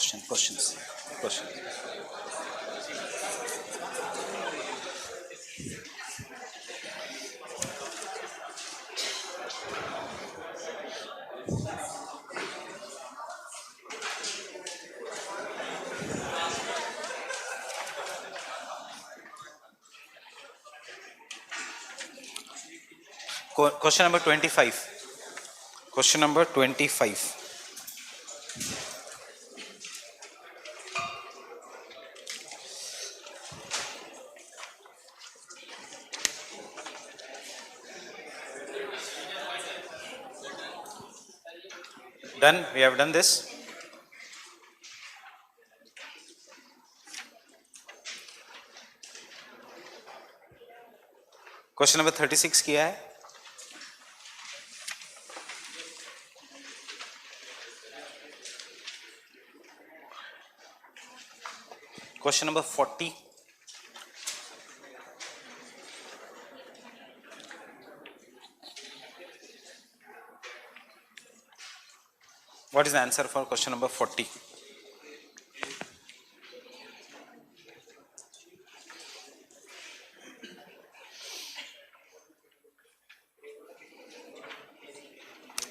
questions. Question number 25. Question number 25. Done? We have done this. Question number 36 किया है. Question number 40. What is the answer for question number 40?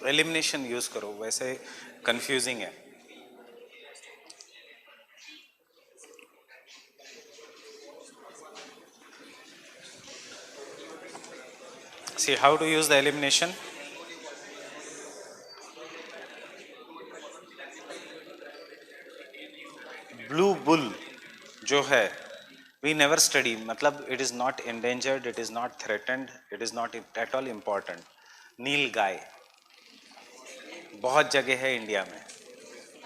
Elimination use करो, वैसे confusing है. See how to use the elimination. Blue bull जो है, we never study, मतलब it is not endangered, it is not threatened, it is not at all important. नील गाय बहुत जगह है India में.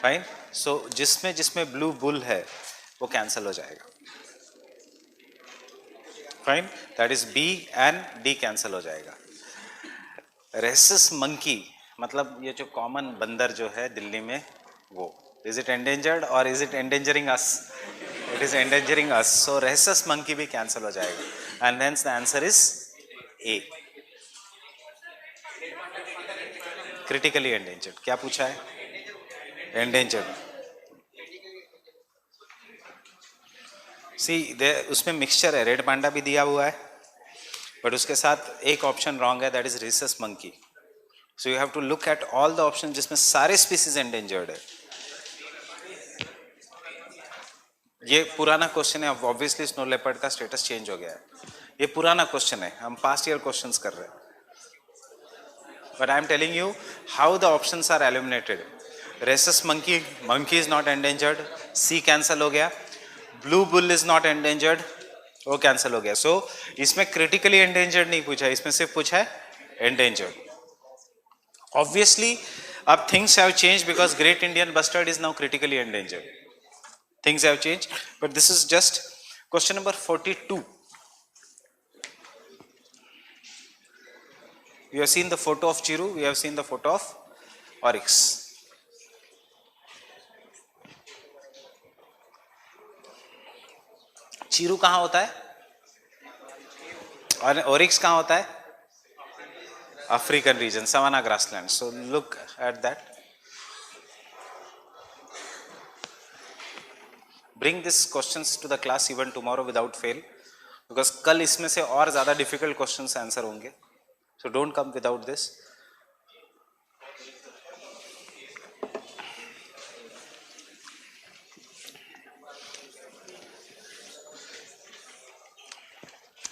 फाइन. सो जिसमें ब्लू बुल है वो कैंसिल हो जाएगा. Fine. That is b and d cancel हो जाएगा. रेसस मंकी मतलब ये जो कॉमन बंदर जो है दिल्ली में, वो इज इट एंडेंजर्ड और is it endangering us? It is endangering us. So rhesus monkey भी कैंसिल हो जाएगा and hence the answer is a. Critically endangered. क्या पूछा है? एंडेंजर्ड. सी उसमें मिक्सचर है. रेड पांडा भी दिया हुआ है बट उसके साथ एक ऑप्शन रॉन्ग है, that is rhesus monkey. So you have to look at all the option जिसमें सारे स्पीसीज एंडेंजर्ड है. ये पुराना क्वेश्चन है. ऑब्वियसली स्नो लेपर्ड का स्टेटस चेंज हो गया है. ये पुराना क्वेश्चन है, हम पास्ट ईयर क्वेश्चंस कर रहे हैं. But I am telling you how the options are eliminated. Rhesus monkey is not endangered. C cancel हो गया. Blue bull is not endangered. वो cancel हो गया. So इसमें critically endangered नहीं पूछा, इसमें सिर्फ पूछा है endangered. Obviously, अब things have changed because Great Indian Bustard is now critically endangered. Things have changed, but this is just question number 42. We have seen the photo of Chiru, we have seen the photo of Oryx. Chiru कहाँ होता है और Oryx कहाँ होता है? African region, Savannah grassland. So look at that. Bring these questions to the class even tomorrow without fail, because कल इसमें से और ज़्यादा difficult questions आंसर होंगे. So don't come without this.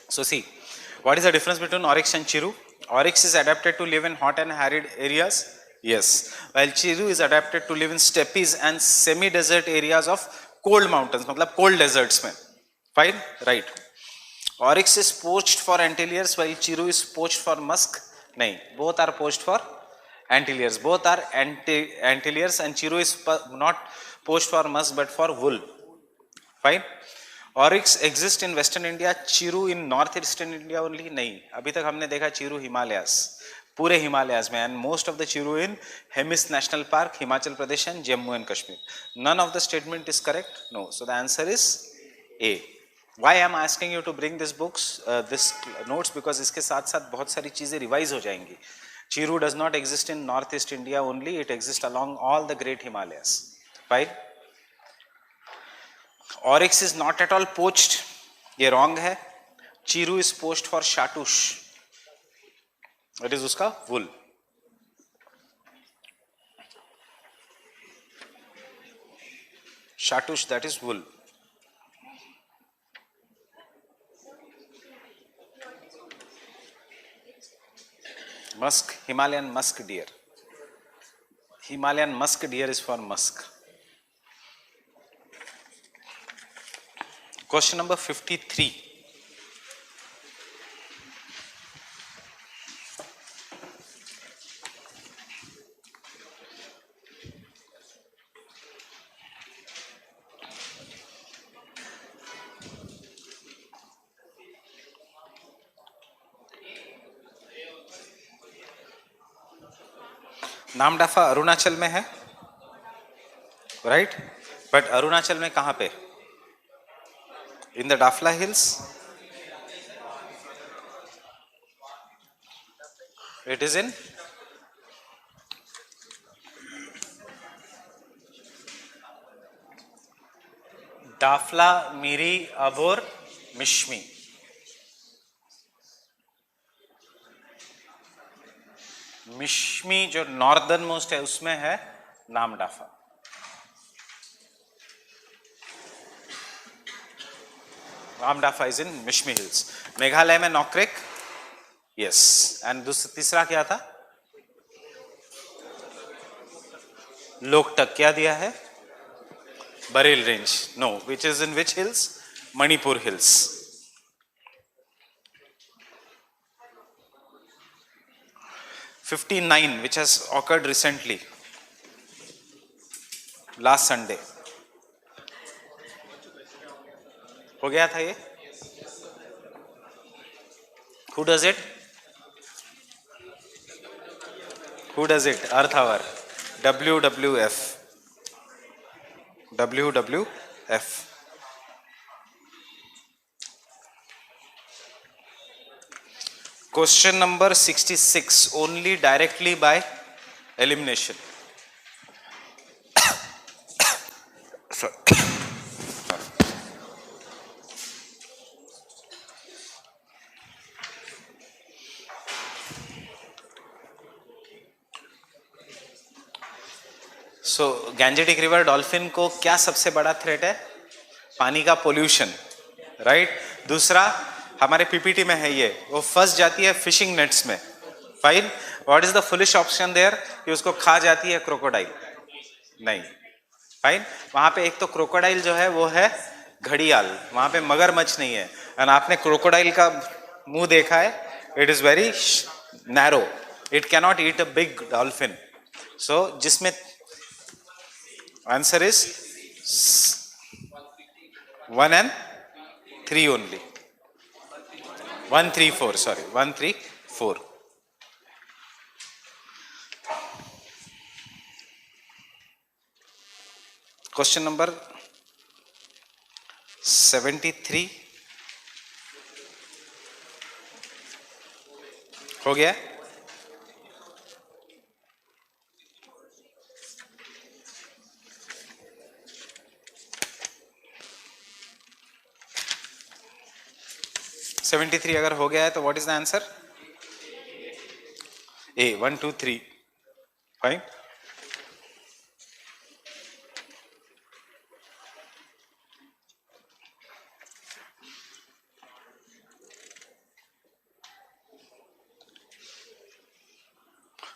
So see, what is the difference between Oryx and Chiru? Oryx is adapted to live in hot and arid areas. Yes. While Chiru is adapted to live in steppes and semi-desert areas of cold mountains. मतलब cold deserts में. Fine? Right. Oryx is poached for antelopes while Chiru is poached for musk. नहीं, both are poached for antelopes. Both are antelopes and Chiru is not poached for musk but for wool. Fine. Oryx exists in Western India, Chiru in Northeastern India only. नहीं, अभी तक हमने देखा Chiru Himalayas, पूरे हिमालयाज में, and most of the Chiru in Hemis National Park, Himachal Pradesh and Jammu and Kashmir. None of the statement is correct. No. So the answer is A. Why I am asking you to bring this books, this notes, because इसके साथ साथ बहुत सारी चीजें revise हो जाएंगी. Chiru does not exist in Northeast India only, it exists along all the great Himalayas. Fine. Oryx is not at all poached, ये wrong है. Chiru is poached for shahtoosh, it is उसका wool. Shahtoosh that is wool. Musk, Himalayan musk deer. Himalayan musk deer is for musk. Question number 53. Namdapha Arunachal में है, right? But Arunachal में कहां पे? In the Dafla hills, it is in Dafla, Miri, Abor, Mishmi. Mishmi जो northern most है उसमें है Namdapha. Namdapha is in Mishmi hills. Meghalaya में नॉक्रेक, यस. एंड तीसरा क्या था? लोकटक. क्या दिया है? Barail range. No, which is in which hills? Manipur hills. '59 which has occurred recently, last Sunday. हो गया था ये? Who does it? Who does it? Earth Hour. WWF. WWF. Question number 66. Only directly by elimination. Sorry. So Gangetic river dolphin को क्या सबसे बड़ा threat है? पानी का पोल्यूशन, राइट? दूसरा हमारे पीपीटी में है ये, वो फंस जाती है फिशिंग नेट्स में. Fine. What is the foolish option there? कि उसको खा जाती है क्रोकोडाइल. नहीं. फाइन. वहां पे एक तो क्रोकोडाइल जो है वो है घड़ियाल, वहां पे मगरमच्छ नहीं है. एंड आपने क्रोकोडाइल का मुंह देखा है, it is very narrow, it cannot eat a big dolphin. So जिसमें answer is 1 and 3 only. 1, 3, 4. Sorry, 1, 3, 4. Question number 73. हो गया? (73) अगर हो गया है तो what is the answer? A. 1, 2, 3. Fine.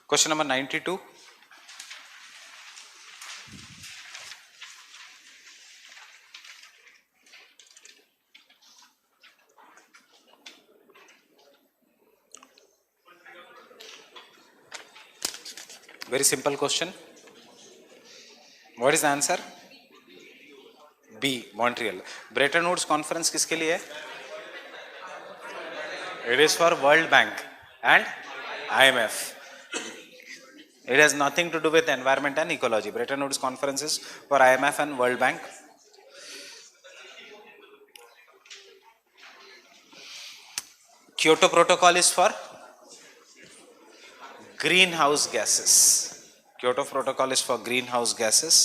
Question number 92. Very simple question. What is the answer? B. Montreal. Bretton Woods conference किसके लिए है? It is for World Bank and IMF. It has nothing to do with environment and ecology. Bretton Woods conference is for IMF and World Bank. Kyoto Protocol is for greenhouse gases. Kyoto Protocol is for greenhouse gases.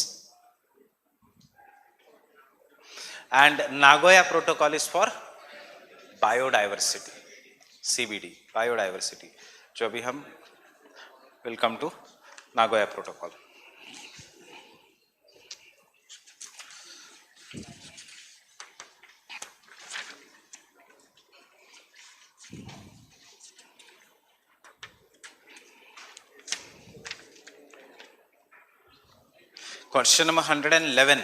and Nagoya Protocol is for biodiversity, CBD, biodiversity. जो अभी हम will come to Nagoya Protocol. Question number 111.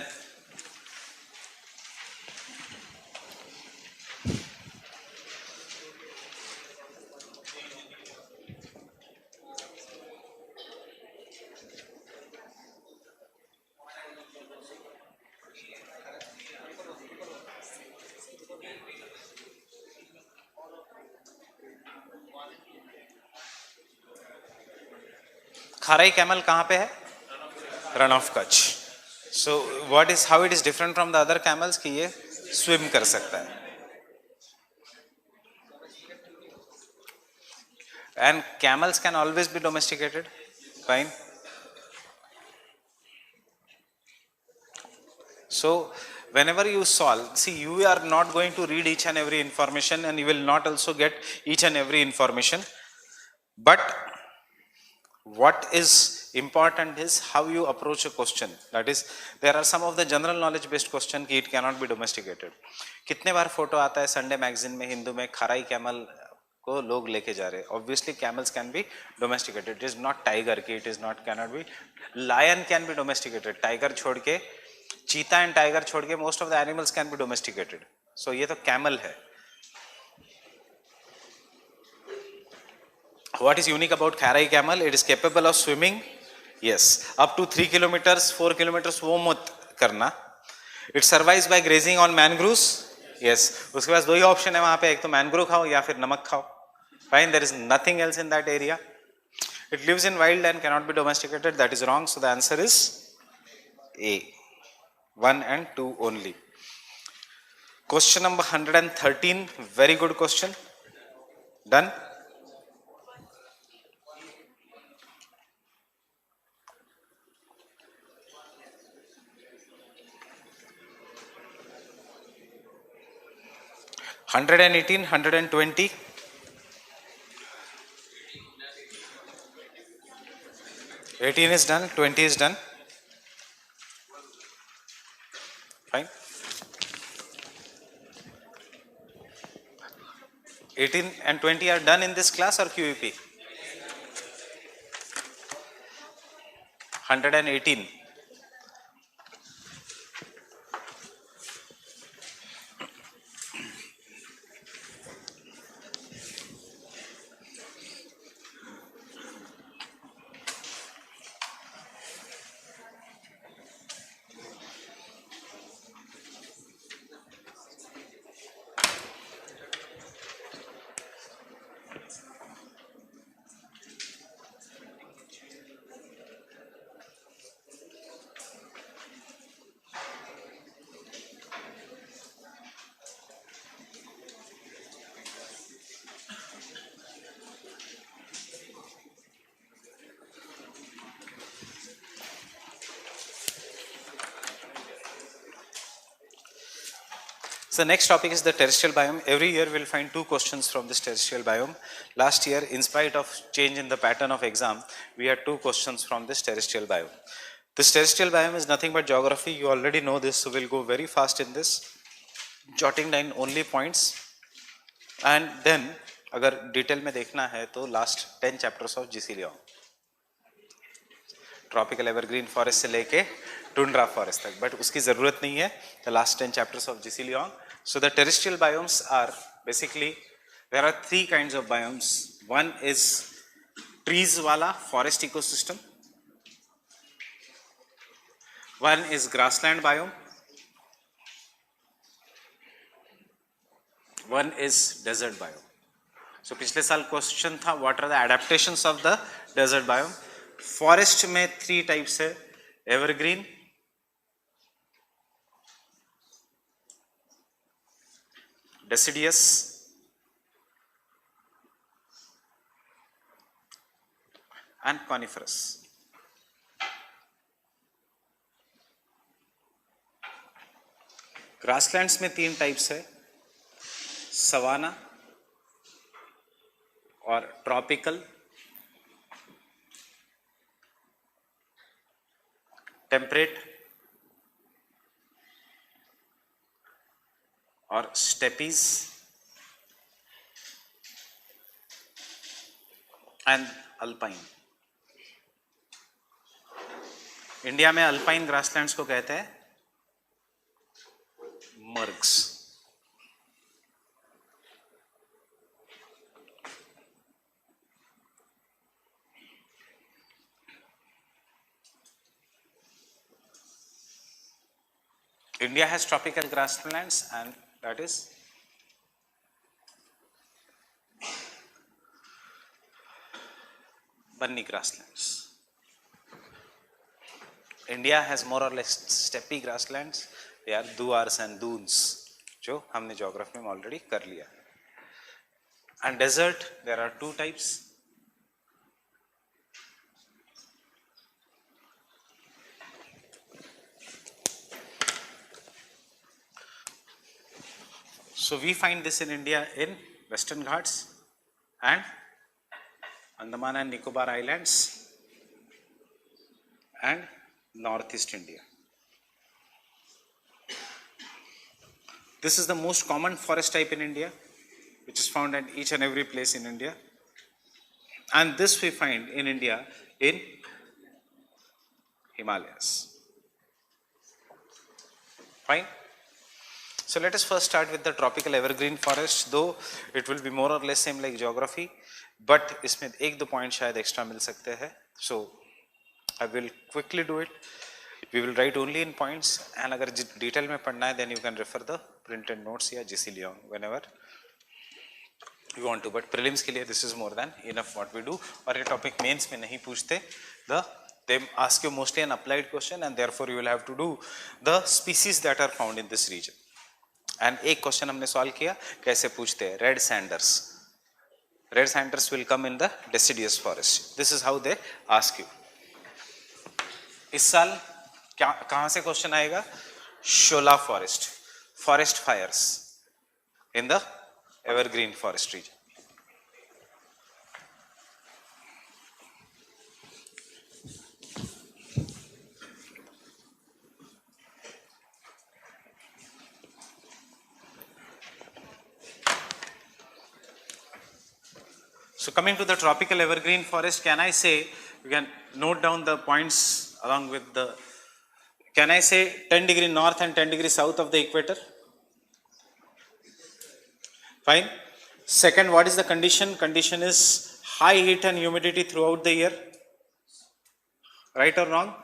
Kharai camel कहाँ पे है? Rann of Kutch. So what is how it is different from the other camels कि ये swim कर सकता है. And camels can always be domesticated. Fine. So whenever you solve, see, you are not going to read each and every information, and you will not also get each and every information, but what is important is how you approach a question. That is, there are some of the general knowledge based question कि it cannot be domesticated. कितने बार photo आता है Sunday magazine में, हिंदू में, खाराई camel को लोग लेके जा रहे हैं. Obviously camels can be domesticated. It is not tiger कि it is not cannot be. Lion can be domesticated. Tiger छोड़ के, cheetah and tiger छोड़ के most of the animals can be domesticated. So ये तो camel है. What is unique about Kharai camel? It is capable of swimming, yes, up to 3 kilometers, 4 kilometers वो मत करना. It survives by grazing on mangroves, yes. उसके पास दो ही option है वहाँ पे, एक तो mangrove खाओ या फिर नमक खाओ. Fine, there is nothing else in that area. It lives in wild and cannot be domesticated. That is wrong. So the answer is A. 1 and 2 only. Question number 113. Very good question. Done. Hundred and 120. Eighteen is done. 20 is done. Fine. 18 and 20 are done in this class or QEP? 118. So next topic is the terrestrial biome. Every year we'll find 2 questions from this terrestrial biome. Last year, in spite of change in the pattern of exam, we had 2 questions from this terrestrial biome. This terrestrial biome is nothing but geography. You already know this, so we'll go very fast in this, jotting down only points. And then, अगर detail में देखना है तो last 10 chapters of GC Leong, tropical evergreen forest से लेके tundra forest तक, but उसकी जरूरत नहीं है. The last 10 chapters of GC Leong. So the terrestrial biomes are basically, there are 3 kinds of biomes. One is trees wala forest ecosystem. One is grassland biome. One is desert biome. So पिछले साल question था, what are the adaptations of the desert biome? Forest में 3 types है, evergreen, deciduous and coniferous. Grasslands में 3 types है, savanna और tropical, temperate और steppes and alpine. India में अल्पाइन ग्रासलैंड्स को कहते हैं मर्ग्स। India has tropical grasslands and that is Banni grasslands. India has more or less steppy grasslands. They are duars and dunes, जो हमने geography में already कर लिया। And desert, there are 2 types. So we find this in India in Western Ghats and Andaman and Nicobar Islands and Northeast India. This is the most common forest type in India, which is found at each and every place in India. And this we find in India in Himalayas. Fine. So let us first start with the tropical evergreen forest, though it will be more or less same like geography, but इसमें 1-2 point शायद extra मिल सकते हैं. So I will quickly do it. We will write only in points, and अगर detail में पढ़ना है then you can refer the printed notes या GC Leon whenever you want to. But prelims के लिए this is more than enough what we do. और ये topic mains में नहीं पूछते. They ask you mostly an applied question, and therefore you will have to do the species that are found in this region. And एक question हमने solve किया, कैसे पूछते हैं, red sanders will come in the deciduous forest. This is how they ask you. इस साल क्या कहां से क्वेश्चन आएगा, shola forest fires in the evergreen forest region. So coming to the tropical evergreen forest, can I say, you can note down the points along with the, can I say 10 degree north and 10 degree south of the equator? Fine. Second, what is the condition? Condition is high heat and humidity throughout the year. Right or wrong?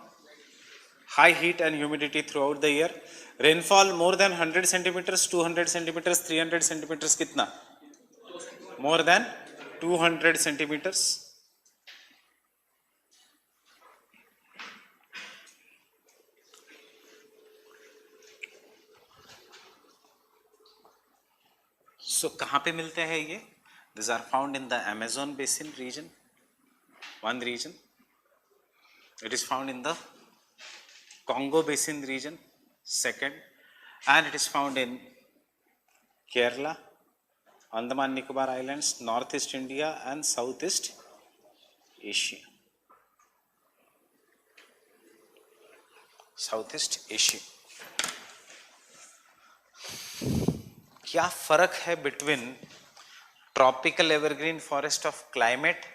High heat and humidity throughout the year. Rainfall more than 100 centimeters, 200 centimeters, 300 centimeters, kitna? More than 200 centimeters. So कहाँ पे मिलते हैं ये? These are found in the Amazon basin region, one region. It is found in the Congo basin region, second, and it is found in Kerala, Andaman Nicobar Islands, Northeast India and Southeast Asia. Southeast Asia. क्या फर्क है between tropical evergreen forest of climate,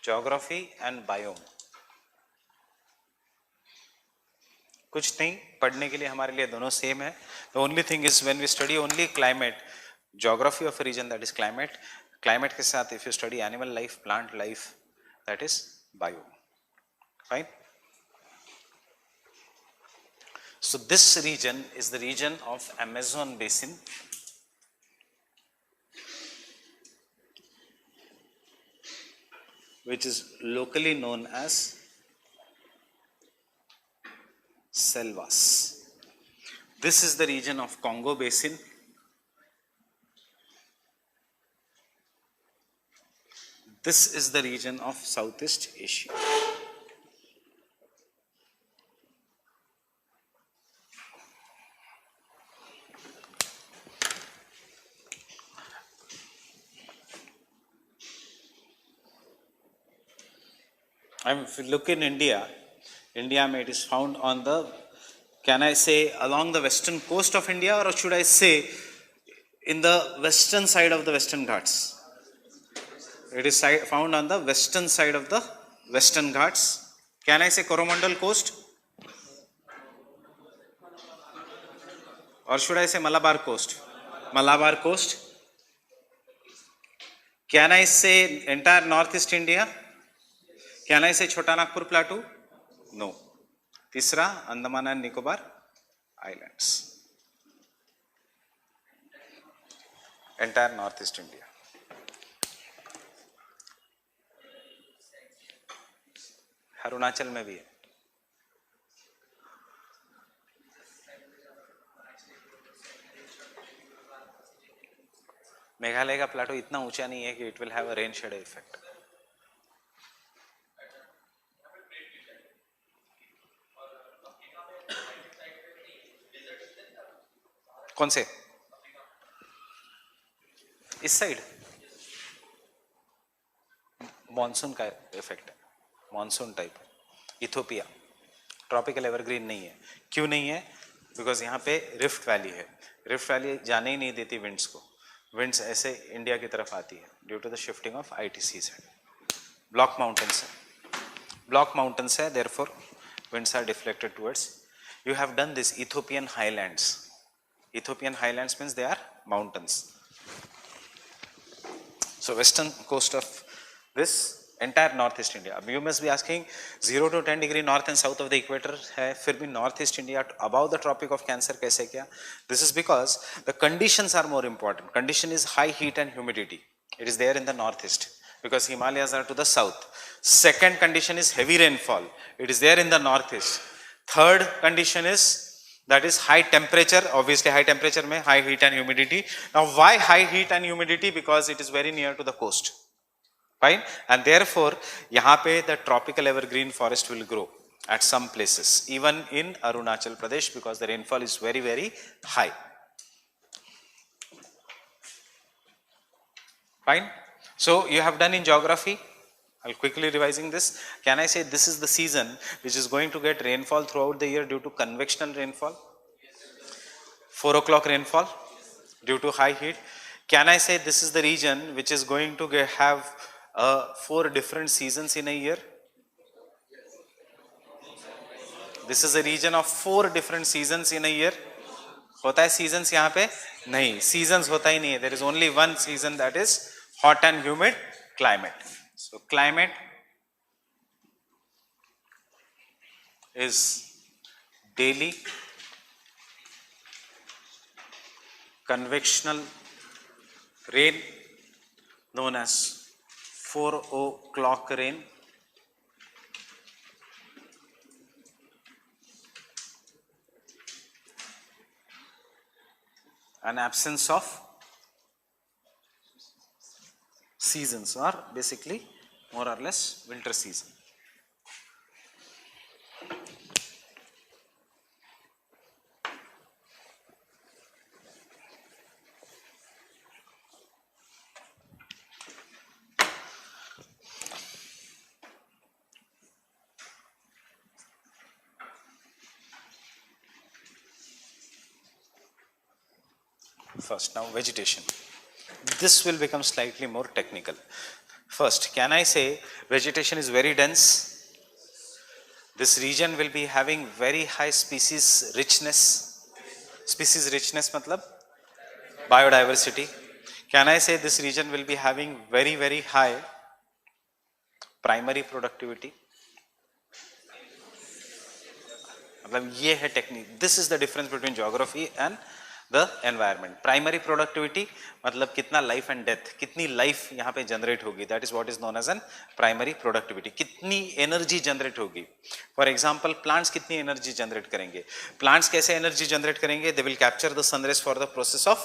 geography and biome? कुछ नहीं, पढ़ने के लिए हमारे लिए दोनों सेम है. The only thing is when we study only climate, geography of a region, that is climate के साथ if you study animal life, plant life, that is bio. Fine. So this region is the region of Amazon basin, which is locally known as selvas. This is the region of Congo basin. This is the region of Southeast Asia. If you look in India, India it is found on the, can I say along the western coast of India, or should I say in the western side of the Western Ghats? It is found on the western side of the Western Ghats. Can I say Coromandel coast? Or should I say Malabar coast? Malabar coast. Can I say entire northeast India? Can I say Chota Nagpur plateau? No. Tisra, Andaman and Nicobar Islands. Entire northeast India. Arunachal में भी है. मेघालय का Plato इतना ऊंचा नहीं है कि it will have a rain shadow effect. कौन से? इस साइड मॉनसून का इफेक्ट है, monsoon type. Ethiopia tropical evergreen नहीं है. क्यों नहीं है? बिकॉज यहाँ पे रिफ्ट वैली है. रिफ्ट वैली जाने ही नहीं देती विंड्स को. विंड्स ऐसे इंडिया की तरफ आती है due to the shifting of ITCs. Block mountains है, ब्लॉक माउंटेन्स है, therefore winds are deflected towards. You have done this Ethiopian highlands. Ethiopian highlands means they are mountains. So western coast of this entire northeast India. You must be asking 0 to 10 degree north and south of the equator है, फिर भी northeast India above the Tropic of Cancer कैसे क्या? This is because the conditions are more important. Condition is high heat and humidity. It is there in the northeast because Himalayas are to the south. Second condition is heavy rainfall. It is there in the northeast. Third condition is that is high temperature. Obviously high temperature में high heat and humidity. Now why high heat and humidity? Because it is very near to the coast. Fine, and therefore यहाँ पे the tropical evergreen forest will grow at some places, even in Arunachal Pradesh, because the rainfall is very very high. Fine. So you have done in geography. I'll quickly revising this. Can I say this is the season which is going to get rainfall throughout the year due to convectional rainfall? 4 o'clock rainfall due to high heat. Can I say this is the region which is going to have 4 different seasons in a year? This is a region of 4 different seasons in a year. होता है seasons यहाँ पे? नहीं, seasons होता ही नहीं है. There is only one season, that is hot and humid climate. So climate is daily convectional rain known as 4 o'clock rain. An absence of seasons, or basically more or less winter season. First, now vegetation. This will become slightly more technical. First, can I say vegetation is very dense? This region will be having very high species richness. Species richness matlab biodiversity. Can I say this region will be having very very high primary productivity? मतलब ये है technique. This is the difference between geography and the environment. Primary productivity मतलब कितना life and death, कितनी life यहाँ पे generate होगी, that is what is known as an primary productivity. कितनी energy generate होगी. For example, plants कितनी energy generate करेंगे? Plants कैसे energy generate करेंगे? They will capture the sun rays for the process of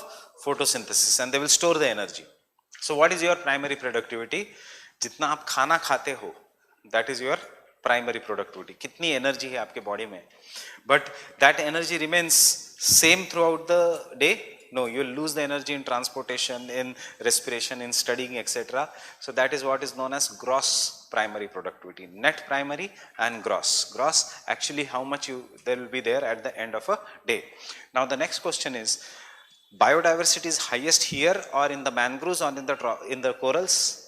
photosynthesis and they will store the energy. So what is your primary productivity? जितना आप खाना खाते हो, that is your primary productivity. कितनी energy है आपके body में? But that energy remains same throughout the day? No, you'll lose the energy in transportation, in respiration, in studying, etc. So that is what is known as gross primary productivity. Net primary and gross. Gross, actually how much there will be there at the end of a day. Now the next question is, biodiversity is highest here or in the mangroves or in the corals?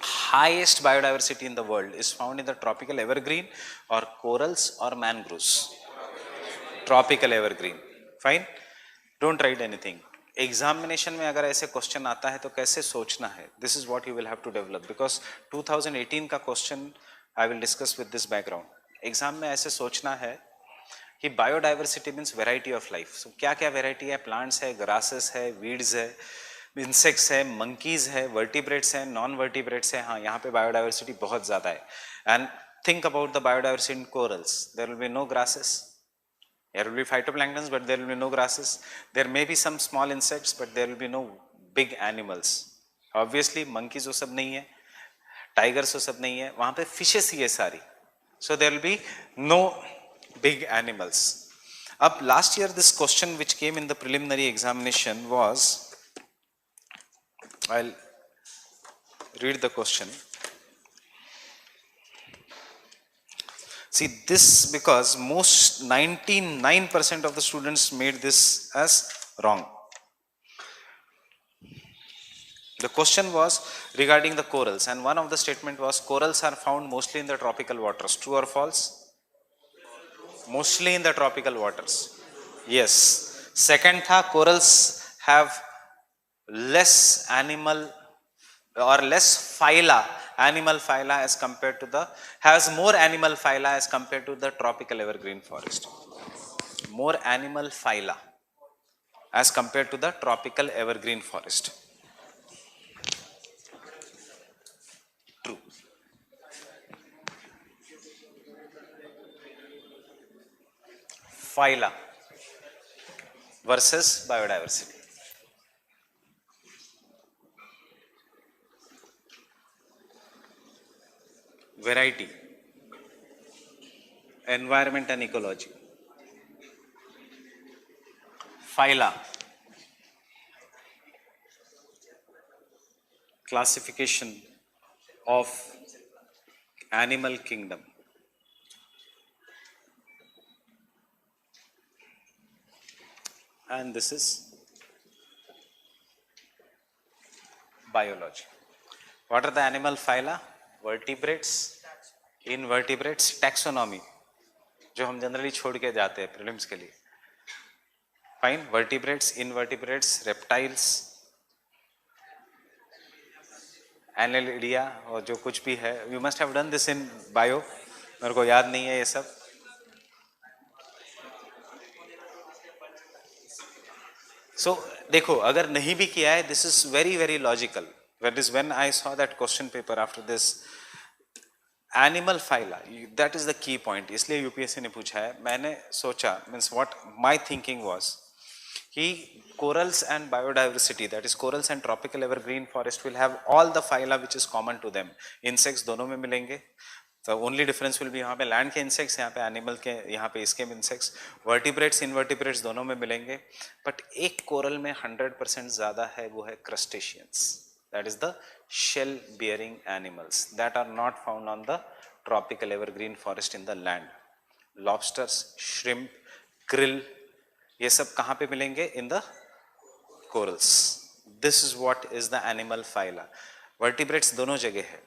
Highest biodiversity in the world is found in the tropical evergreen or corals or mangroves? Tropical evergreen. Fine. Don't write anything. Examination में अगर ऐसे question आता है तो कैसे सोचना है, this is what you will have to develop, because 2018 का question I will discuss with this background. Exam में ऐसे सोचना है कि biodiversity means variety of life. So क्या क्या वेराइटी है? प्लांट्स है, ग्रासेस है, वीड्स है, इंसेक्ट्स है, मंकीज है, वर्टिब्रेट्स है, नॉन वर्टिब्रेट्स है। हाँ, यहाँ पे बायोडाइवर्सिटी बहुत ज़्यादा है। And think about the biodiversity in corals, there will be no grasses, there will be phytoplanktons but there will be no grasses, there may be some small insects but there will be no big animals. Obviously monkeys वो सब नहीं है, tigers वो सब नहीं है, वहाँ पे fishes ही है सारी, so there will be no big animals. अब last year this question which came in the preliminary examination was, I'll read the question. See this, because most 99% of the students made this as wrong. The question was regarding the corals and one of the statement was corals are found mostly in the tropical waters. True or false? Mostly in the tropical waters. Yes. Second tha, corals have less animal or less phyla, animal phyla as compared to the, has more animal phyla as compared to the tropical evergreen forest. More animal phyla as compared to the tropical evergreen forest. True. Phyla versus biodiversity. Variety, environment and ecology. Phyla, classification of animal kingdom. And this is biology. What are the animal phyla? Vertebrates, invertebrates, taxonomy जो हम generally छोड़ के जाते हैं prelims के लिए। Fine, vertebrates, invertebrates, reptiles, एनालिडिया और जो कुछ भी है, you must have done this in bio, मेरे को याद नहीं है ये सब। सो देखो, अगर नहीं भी किया है, this is very very logical. That is when I saw that question paper after this, animal phyla, that is the key point. इसलिए यूपीएससी ने पूछा है. मैंने सोचा, means what my thinking was, कि corals and biodiversity, that is corals and tropical evergreen forest will have all the phyla which is common to them. Insects दोनों में मिलेंगे. The only difference will be यहाँ पे land के insects, यहाँ पे animal के, यहाँ पे इसके insects. Vertebrates, invertebrates दोनों में मिलेंगे. But एक coral में 100% ज़्यादा है, वो है crustaceans. That is the shell bearing animals that are not found on the tropical evergreen forest in the land. Lobsters, shrimp, krill, ये सब कहाँ पे मिलेंगे? In the corals. This is what is the animal phyla. Vertebrates दोनों जगह है,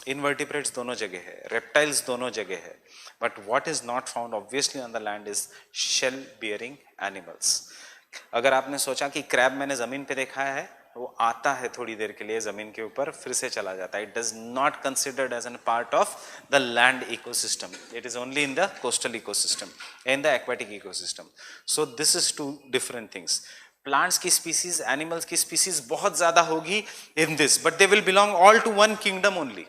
invertebrates दोनों जगह है, reptiles दोनों जगह है, but what is not found obviously on the land is shell bearing animals. अगर आपने सोचा कि क्रैब मैंने जमीन पे देखा है, वो आता है थोड़ी देर के लिए जमीन के ऊपर, फिर से चला जाता है. It does not considered as an part of the land ecosystem. It is only in the coastal ecosystem, in the aquatic ecosystem. So this is two different things. Plants की स्पीसीज, एनिमल्स की species बहुत ज्यादा होगी in this, but they will belong all to one kingdom only.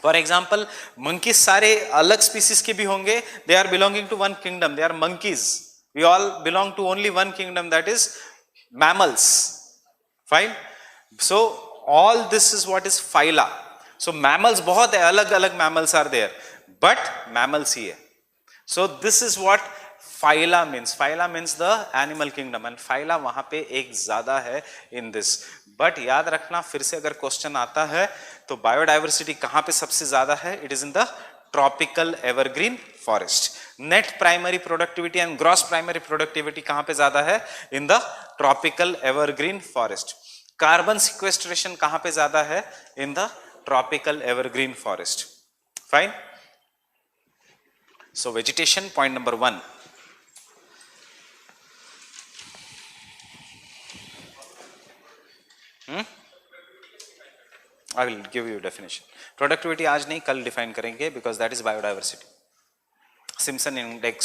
For example, monkeys सारे अलग species के भी होंगे, they are belonging to one kingdom, they are monkeys. We all belong to only one kingdom, that is mammals. Fine. So all this is what is phyla. So mammals बहुत है, अलग अलग mammals are there, but mammals ही है. So this is what phyla means. Phyla means the animal kingdom and phyla वहां पे एक ज्यादा है in this. But याद रखना फिर से अगर क्वेश्चन आता है तो बायोडाइवर्सिटी कहां पे सबसे ज्यादा है? It is in the tropical evergreen forest. Net primary productivity and gross primary productivity कहां पे ज्यादा है? In the tropical evergreen forest. Carbon sequestration कहां पे ज्यादा है? In the tropical evergreen forest. Fine. So vegetation, point number 1. I will give you definition. Productivity आज नहीं कल define करेंगे because that is biodiversity. Simpson index,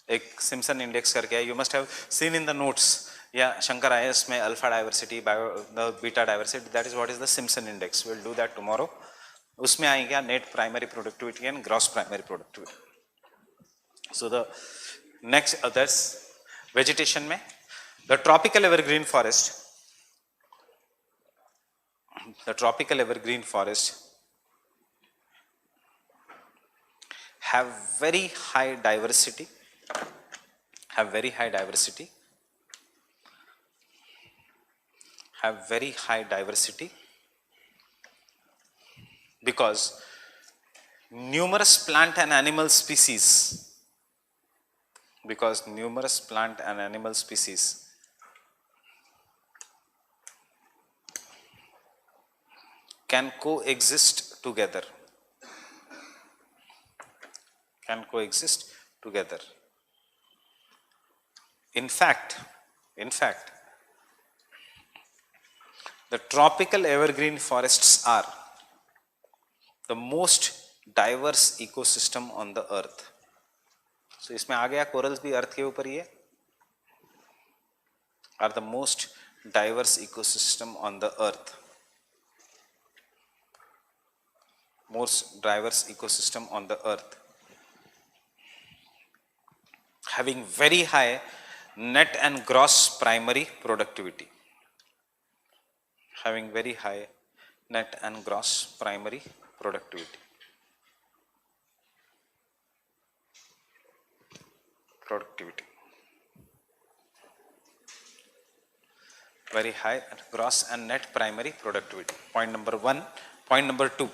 एक Simpson index करके है. You must have seen in the notes. या Shankar IAS में alpha diversity, the beta diversity. That is what is the Simpson index. We'll do that tomorrow. उसमें आएगा net primary productivity and gross primary productivity. So the next others vegetation में the tropical evergreen forest have very high diversity because numerous plant and animal species can coexist together. In fact, the tropical evergreen forests are the most diverse ecosystem on the earth. So इसमें आ गया corals भी अर्थ के ऊपर ही है. Are the most diverse ecosystem on the earth. Most diverse ecosystem on the earth. Having very high net and gross primary productivity. Having very high net and gross primary productivity. Very high gross and net primary productivity. Point number 1. Point number 2.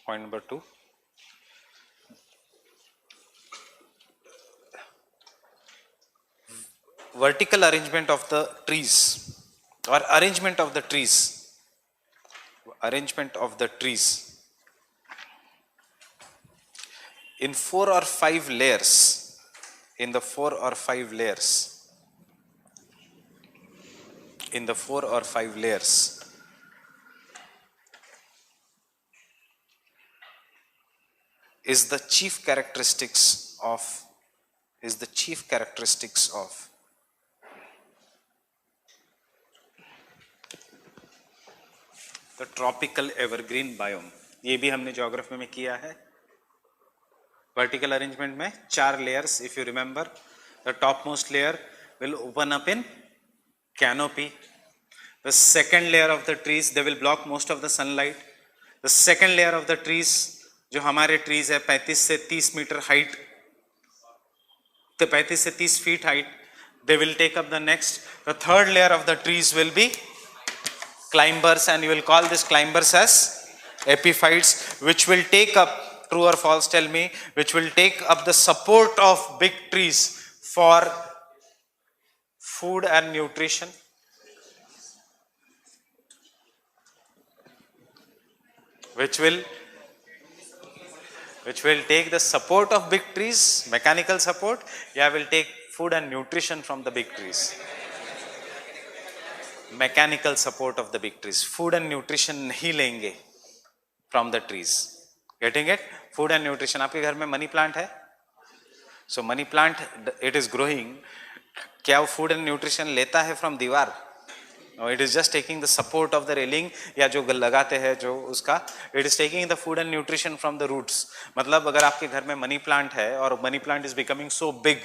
Point number 2. Vertical arrangement of the trees or arrangement of the trees. In 4 or 5 layers. In the 4 or 5 layers. Is the chief characteristics of the tropical evergreen biome. ये भी हमने geography में किया है. Vertical arrangement में 4 layers. If you remember, the topmost layer will open up in canopy. The second layer of the trees, they will block most of the sunlight. The second layer of the trees, जो हमारे trees है 35 से 30 metre height, तो 35 से 30 feet height, they will take up the next. The third layer of the trees will be climbers, and you will call this climbers as epiphytes, which will take up, true or false, tell me, which will take up the support of big trees for food and nutrition. Which will take the support of big trees, mechanical support, will take food and nutrition from the big trees. Mechanical support of the big trees. Food and nutrition नहीं लेंगे from the trees. Getting it? Food and nutrition. आपके घर में money plant है? So money plant, it is growing. क्या वो food and nutrition लेता है from दीवार? No, it is just taking the support of the railing या जो लगाते हैं जो उसका, it is taking the food and nutrition from the roots. मतलब अगर आपके घर में मनी प्लांट है और money plant is becoming so big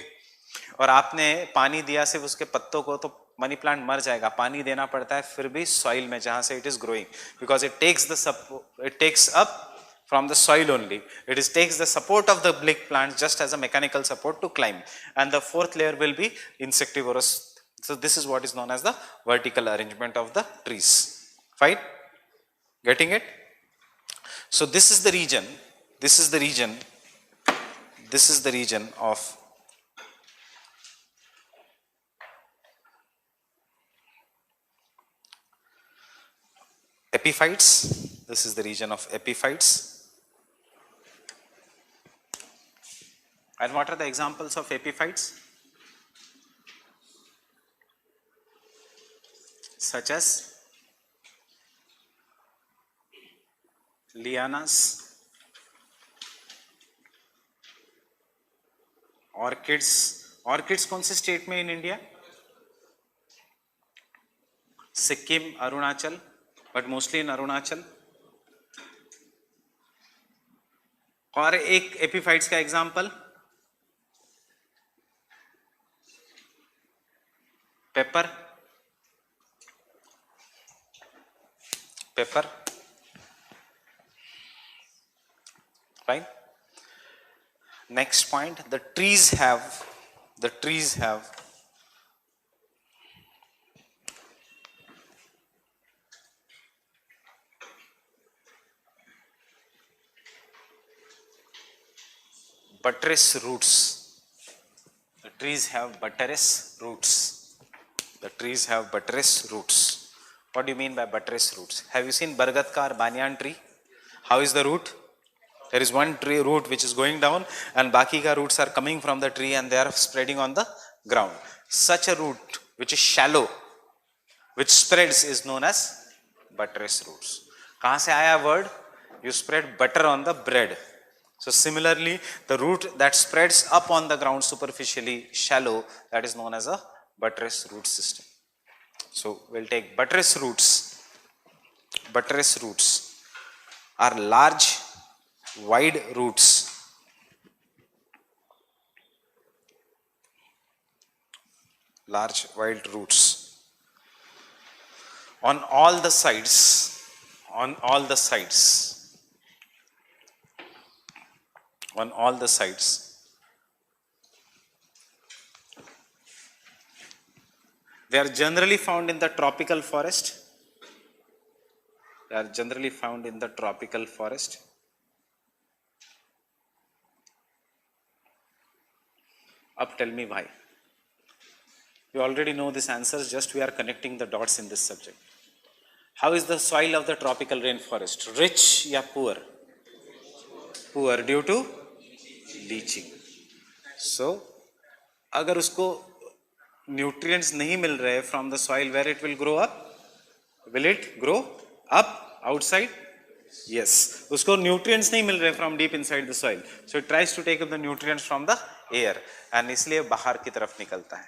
और आपने पानी दिया सिर्फ उसके पत्तों को, तो मनी प्लांट मर जाएगा. पानी देना पड़ता है फिर भी सॉइल में जहां से it is growing, because it takes up from the soil only. It is takes the support of the big plant just as a mechanical support to climb, and the fourth layer will be insectivorous. So this is what is known as the vertical arrangement of the trees. Fine, getting it? So this is the region, this is the region, this is the region of epiphytes. This is the region of epiphytes. And what are the examples of epiphytes? Such as lianas, orchids. Orchids कौन से state में in India? Sikkim, Arunachal, but mostly in Arunachal. और एक epiphytes का example paper. Paper, fine. Next point, the trees have buttress roots. The trees have buttress roots. The trees have buttress roots. What do you mean by buttress roots? Have you seen Bargat ka or banyan tree? How is the root? There is one tree root which is going down, and baki ka roots are coming from the tree and they are spreading on the ground. Such a root which is shallow, which spreads, is known as buttress roots. कहाँ से आया word? You spread butter on the bread. So similarly, the root that spreads up on the ground superficially, shallow, that is known as a buttress root system. So we'll take buttress roots. Buttress roots are large, wide roots. Large, wide roots on all the sides. On all the sides. On all the sides. They are generally found in the tropical forest. They are generally found in the tropical forest. Up, tell me why. You already know these answers, just we are connecting the dots in this subject. How is the soil of the tropical rainforest? Rich या poor? Poor due to leaching. So, अगर उसको nutrients नहीं मिल रहे from the soil, where it will grow up? Will it grow up outside? Yes. उसको nutrients नहीं मिल रहे from deep inside the soil. So it tries to take up the nutrients from the air, and इसलिए बाहर की तरफ निकलता है.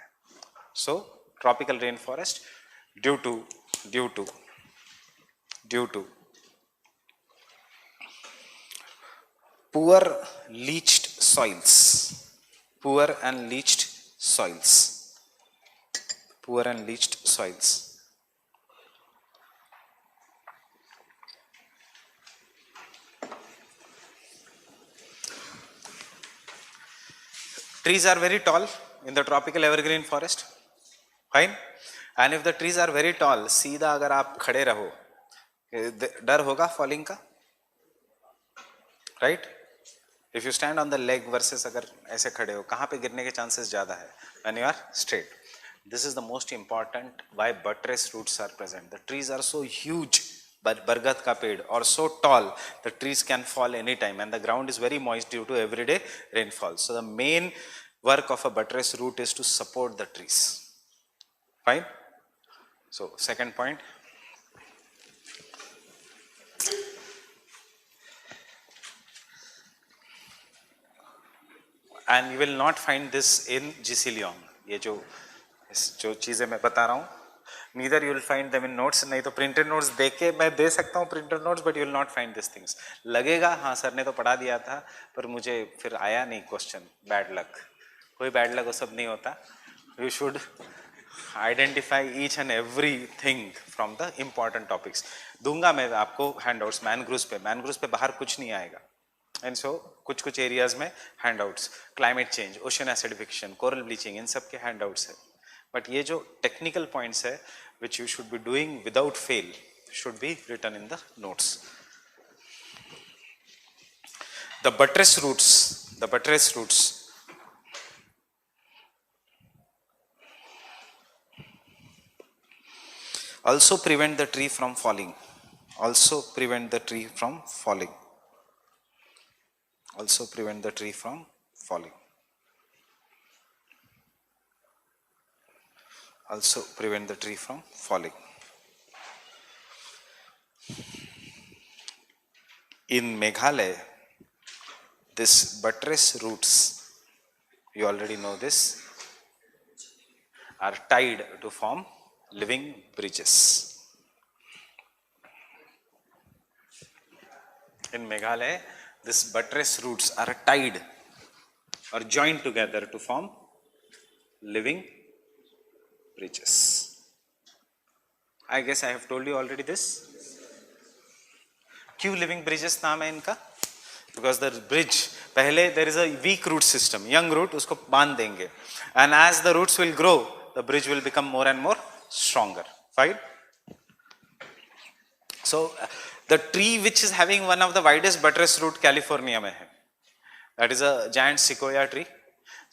So tropical rainforest due to poor leached soils. Poor and leached soils. Poor and leached soils. Trees are very tall in the tropical evergreen forest. Fine. And if the trees are very tall, सीधा अगर आप खड़े रहो, डर होगा falling का, right? If you stand on the leg versus अगर ऐसे खड़े हो, कहाँ पे गिरने के chances ज़्यादा है? When you are straight. This is the most important why buttress roots are present. The trees are so huge, but बरगद का पेड़, or so tall, the trees can fall anytime, and the ground is very moist due to everyday rainfall. So the main work of a buttress root is to support the trees. Fine. So second point. And you will not find this in GC Leong. ये जो चीजें मैं बता रहा हूँ, neither you will find them in notes. नहीं तो printed notes देख के मैं दे सकता हूँ printed notes, but you will not find these things. लगेगा हाँ सर ने तो पढ़ा दिया था, पर मुझे फिर आया नहीं question, bad luck. कोई बैड लक वो सब नहीं होता. You should identify each and everything from the important topics. दूंगा मैं आपको handouts मैनग्रूव्स पे बाहर कुछ नहीं आएगा. एंड सो कुछ कुछ एरियाज में handouts, climate change, ocean acidification, coral bleaching, इन सब के हैंडआउट्स है. बट ये जो टेक्निकल पॉइंट्स है which you should be doing without fail should be written in the notes. The buttress roots also prevent the tree from falling. Also prevent the tree from falling. Also prevent the tree from falling. Also prevent the tree from falling. In Meghalaya, this buttress roots, you already know this, are tied to form living bridges. In Meghalaya, this buttress roots are tied or joined together to form living bridges. I guess I have told you already this. क्यों living bridges नाम है इनका? Because the bridge, पहले there is a weak root system, young root, उसको बांध देंगे, and as the roots will grow, the bridge will become more and more stronger. Fine. So the tree which is having one of the widest buttress root California में है, that is a giant sequoia tree,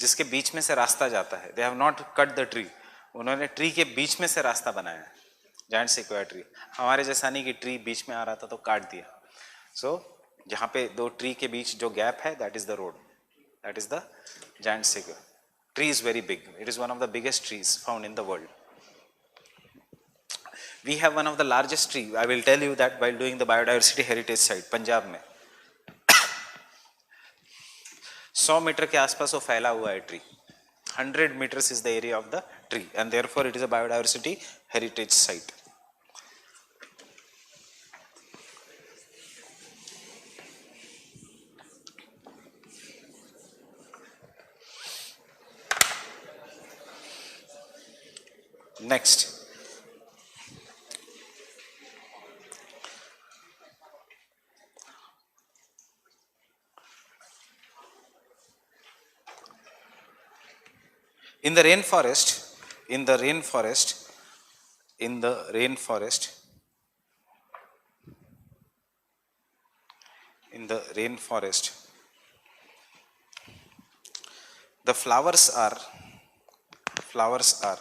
जिसके बीच में से रास्ता जाता है. They have not cut the tree. उन्होंने tree के बीच में से रास्ता बनाया है. giant sequoia tree. हमारे जैसा नहीं कि ट्री बीच में आ रहा था तो काट दिया. So जहाँ पे दो ट्री के बीच जो गैप है, that is the road. That is the giant sequoia. Tree is very big. It is one of the biggest trees found in the world. We have one of the largest tree. I will tell you that while doing the biodiversity heritage site, Punjab में 100 metre के आसपास वो फैला हुआ है tree. 100 meters is the area of the tree, and therefore it is a biodiversity heritage site. Next, in the rainforest, the flowers are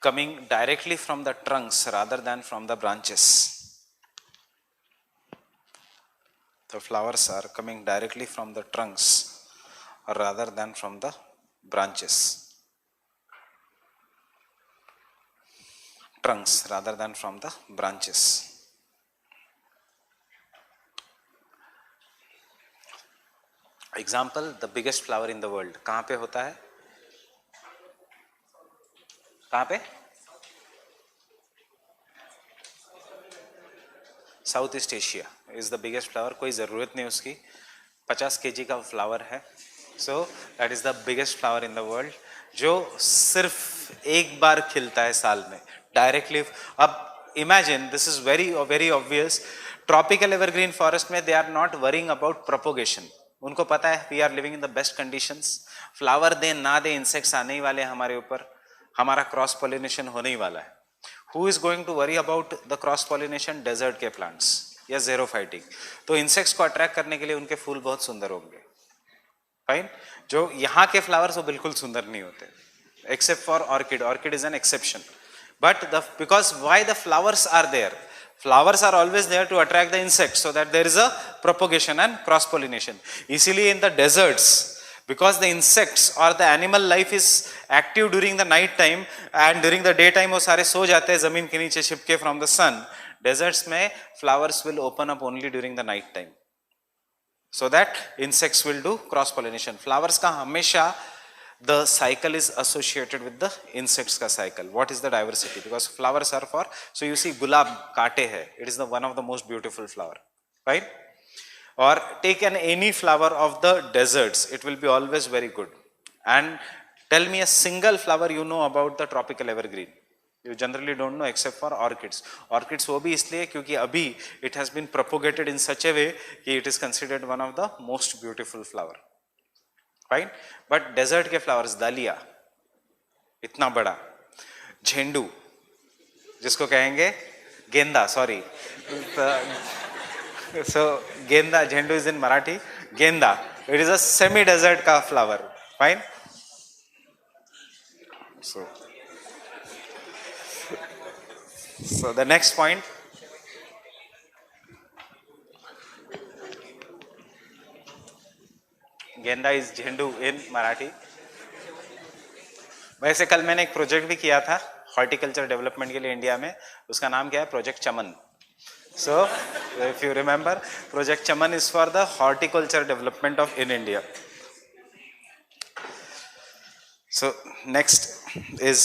coming directly from the trunks rather than from the branches. The flowers are coming directly from the trunks rather than from the branches. Trunks rather than from the branches. Example, the biggest flower in the world. कहाँ पे होता है? कहाँ पे? South east Asia is the biggest flower. कोई ज़रूरत नहीं उसकी, 50 kg का फ्लावर है. So that is the biggest flower in the world, जो सिर्फ एक बार खिलता है साल में डायरेक्टली. अब imagine, this is very very obvious. Tropical evergreen forest में they are not worrying about propagation. उनको पता है we are living in the best conditions. Flower दे ना दे, इंसेक्ट्स आने ही वाले हमारे ऊपर, हमारा क्रॉस पॉलिनेशन होने ही वाला है. Who is going to worry about the cross pollination? Desert के प्लांट्स या ज़ेरोफाइटिक. तो इंसेक्ट्स को अट्रैक्ट करने के लिए उनके फूल बहुत सुंदर होंगे. फाइन. जो यहाँ के फ्लावर्स वो बिल्कुल सुंदर नहीं होते, except for orchid. Orchid is an exception. But because why the flowers are there, flowers are always there to attract the insects so that there is a propagation and cross pollination. इसीलिए in the deserts, because the insects or the animal life is active during the night time and during the day time वो सारे सो जाते हैं जमीन के नीचे छिपके from the sun. Deserts में flowers will open up only during the night time so that insects will do cross pollination. Flowers का हमेशा the cycle is associated with the insects का cycle. What is the diversity? Because flowers are for, so you see गुलाब कांटे है, it is the one of the most beautiful flower, right? or take any flower of the deserts, it will be always very good. And tell me a single flower you know about the tropical evergreen. You generally don't know except for orchids. Orchids वो भी इसलिए क्योंकि अभी it has been propagated in such a way कि it is considered one of the most beautiful flower. Fine, but desert के flowers, dahlia इतना बड़ा, झेंडू जिसको कहेंगे गेंदा, सॉरी, so genda, झेंडू is in Marathi, genda, it is a semi desert का flower. Fine, so the next point, गेंदा इज झेंडू इन मराठी. वैसे कल मैंने एक प्रोजेक्ट भी किया था हॉर्टिकल्चर डेवलपमेंट के लिए इंडिया में, उसका नाम क्या है, project Chaman. So if you remember, project Chaman is for the horticulture development of in India. So next is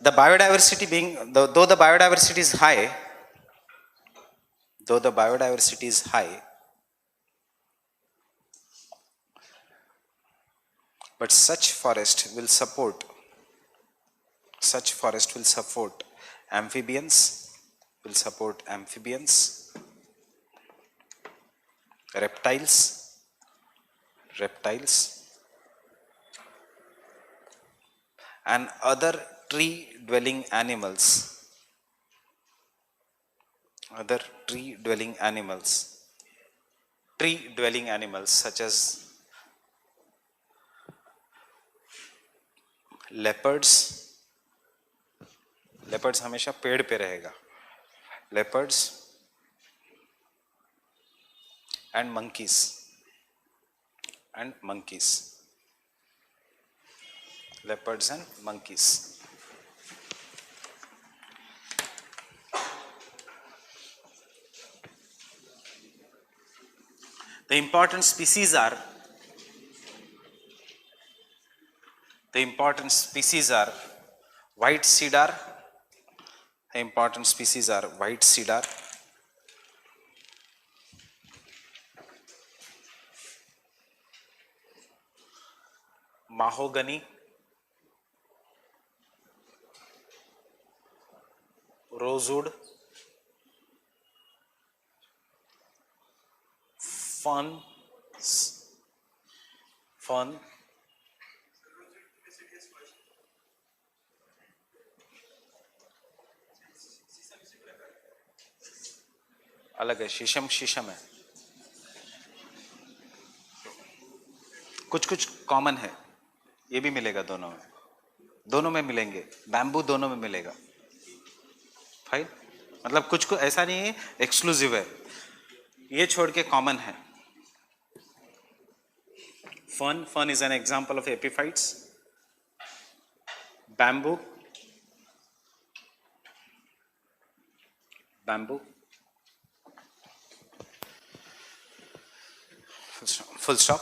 the biodiversity being, though the biodiversity is high, but such forest will support amphibians, reptiles, and other tree dwelling animals, such as leopards हमेशा पेड़ पे रहेगा, leopards and monkeys. Leopards and monkeys. The important species are white cedar. Mahogany, rosewood, fern, अलग है, शीशम है, कुछ common है, ये भी मिलेगा दोनों में मिलेंगे, बैम्बू दोनों में मिलेगा. फाइन, मतलब कुछ ऐसा नहीं है एक्सक्लूसिव है, ये छोड़ के कॉमन है. Fern is an example of epiphytes. Bamboo full stop.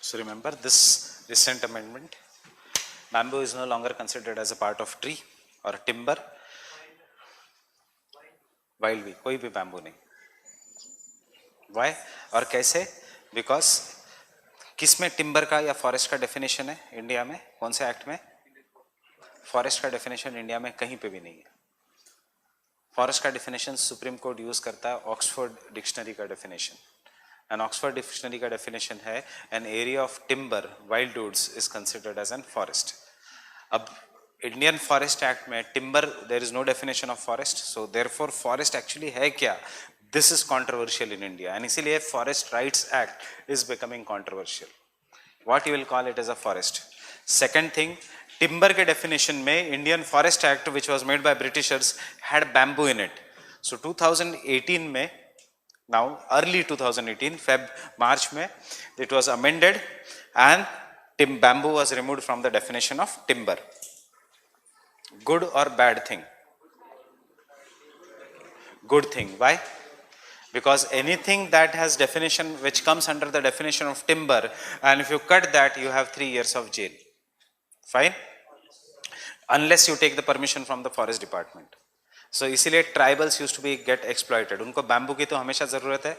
So remember this recent amendment, bamboo is no longer considered as a part of tree or timber. Wild भी, कोई भी bamboo नहीं. Why और कैसे? Because किस में timber का या फॉरेस्ट का डेफिनेशन है इंडिया में? कौन से एक्ट में? फॉरेस्ट का डेफिनेशन इंडिया में कहीं पे भी नहीं है। फॉरेस्ट का डेफिनेशन सुप्रीम कोर्ट यूज करता है ऑक्सफोर्ड डिक्शनरी का डेफिनेशन, एंड ऑक्सफोर्ड डिक्शनरी का डेफिनेशन है an area of timber wild woods is considered as an forest. अब इंडियन फॉरेस्ट एक्ट में timber, there is no definition of forest, so therefore forest actually है क्या, this is controversial in India, and इसीलिए forest rights act is becoming controversial. What you will call it as a forest? Second thing, timber के definition में Indian forest act which was made by Britishers had bamboo in it. So 2018 में, now early 2018 Feb March में, it was amended and bamboo was removed from the definition of timber. Good और bad thing? Good thing. Why? Because anything that has definition which comes under the definition of timber, and if you cut that, you have 3 years of jail. Fine? Unless you take the permission from the forest department. So इसीलिए tribals used to be get exploited. उनको bamboo की तो हमेशा जरूरत है,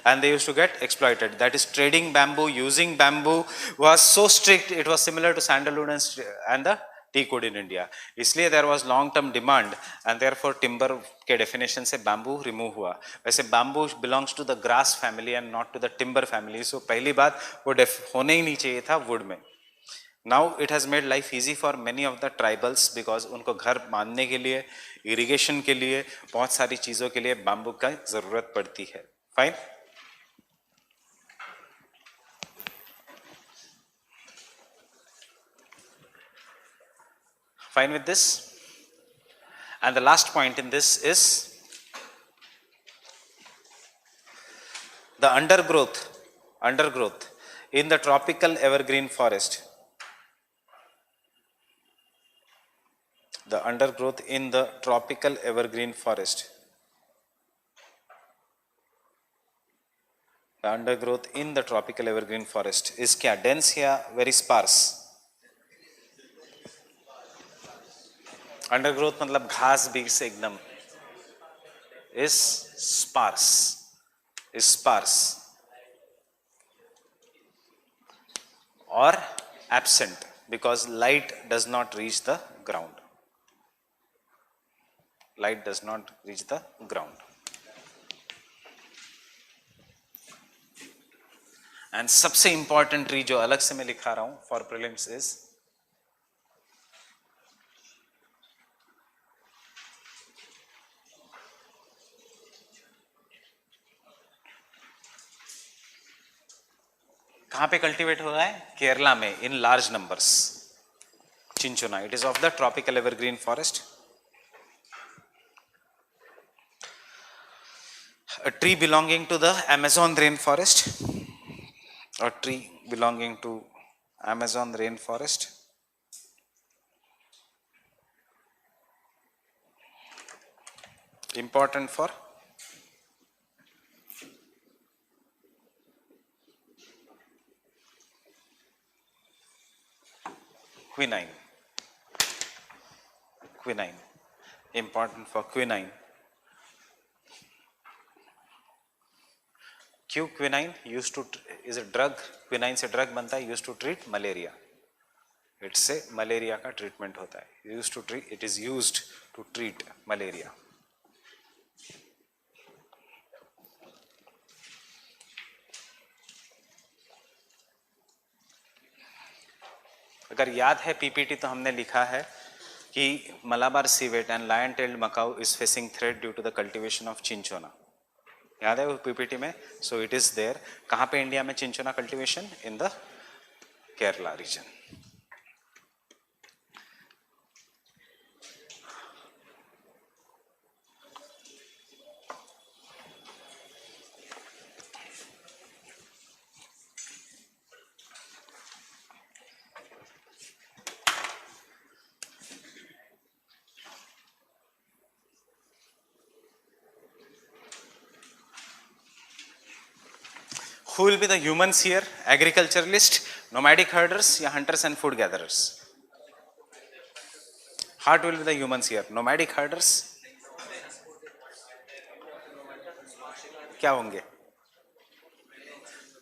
and they used to get exploited. That is, trading bamboo, using bamboo was so strict. It was similar to sandalwood and the teakwood in India. इसलिए there was long term demand, and therefore timber के definition से bamboo remove हुआ। वैसे bamboo belongs to the grass family and not to the timber family, so पहली बात वो होने ही नहीं चाहिए था wood में। Now it has made life easy for many of the tribals because उनको घर बांधने के लिए, irrigation के लिए, बहुत सारी चीज़ों के लिए bamboo का ज़रूरत पड़ती है। Fine? Fine with this? And the last point in this is the undergrowth in the tropical evergreen forest. The undergrowth in the tropical evergreen forest. The undergrowth in the tropical evergreen forest is क्या? Dense या very sparse? Undergrowth मतलब घास बीज से एकदम, is sparse और absent because light does not reach the ground, light does not reach the ground. And सबसे important tree जो अलग से मैं लिखा रहा हूं फॉर प्रीलिम्स इज कहां पे कल्टीवेट हो रहा है? केरला में in large numbers. Cinchona, it is of the tropical evergreen forest. A tree belonging to the Amazon rainforest. A tree belonging to Amazon rainforest. Important for quinine. Quinine. Important for quinine. क्यों? Quinine use to is a drug, quinine से drug बनता है use to treat malaria, इससे malaria का treatment होता है, use to treat, it is used to treat malaria. अगर याद है पीपीटी तो हमने लिखा है कि Malabar civet and lion tailed macaque is facing threat due to the cultivation of cinchona. याद है वो पीपीटी में? So it is there. कहां पे इंडिया में cinchona cultivation? In the Kerala region. Who will be the humans here? Agriculturalist, nomadic herders या hunters and food gatherers? What will be the humans here? Nomadic herders? क्या होंगे?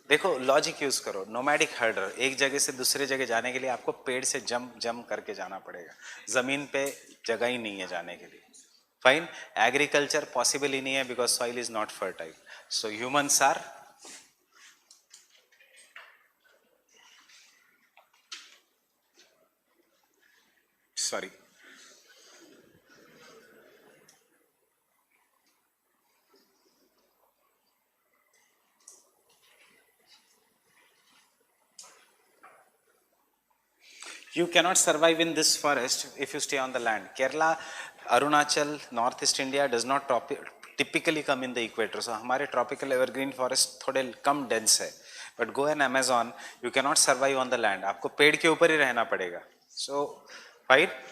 देखो logic use करो, nomadic हर्डर, एक जगह से दूसरे जगह जाने के लिए आपको पेड़ से जंप जंप करके जाना पड़ेगा, जमीन पे जगह ही नहीं है जाने के लिए। फाइन, एग्रीकल्चर पॉसिबल ही नहीं है because soil is not fertile, so humans are, sorry, you cannot survive in this forest if you stay on the land. Kerala, Arunachal, Northeast India does not typically come in the equator, so हमारे tropical evergreen forest थोड़े कम dense है, but go in Amazon, you cannot survive on the land, आपको पेड़ के ऊपर ही रहना पड़ेगा. So right,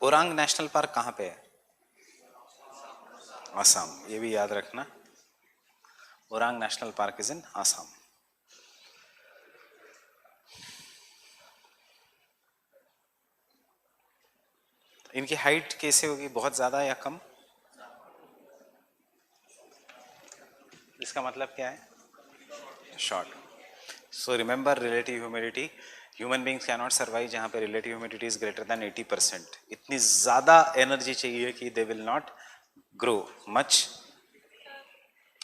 Orang national park कहाँ पे है? आसाम, ये भी याद रखना, Orang national park is in Assam. इनकी हाइट कैसे होगी, बहुत ज्यादा या कम? इसका मतलब क्या है? Short. So remember relative humidity, human beings can not survive जहाँ पे relative humidity is greater than 80%. इतनी ज़्यादा एनर्जी चाहिए कि they will not grow much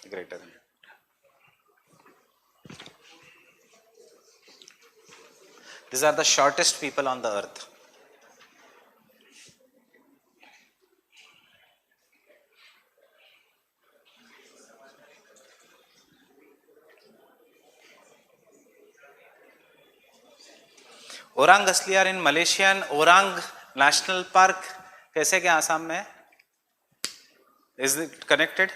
greater than. These are the shortest people on the earth. Orang Asli are in Malaysian Orang national park कैसे क्या आसाम में? Is it connected?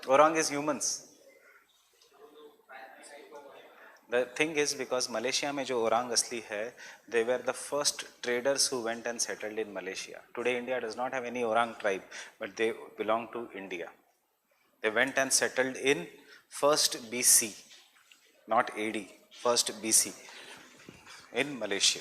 Orang is humans. The thing is because Malaysia में जो ओरांग असली है, they were the first traders who went and settled in Malaysia. Today India does not have any Orang tribe, but they belong to India. They went and settled in first BC, not AD, first BC in Malaysia.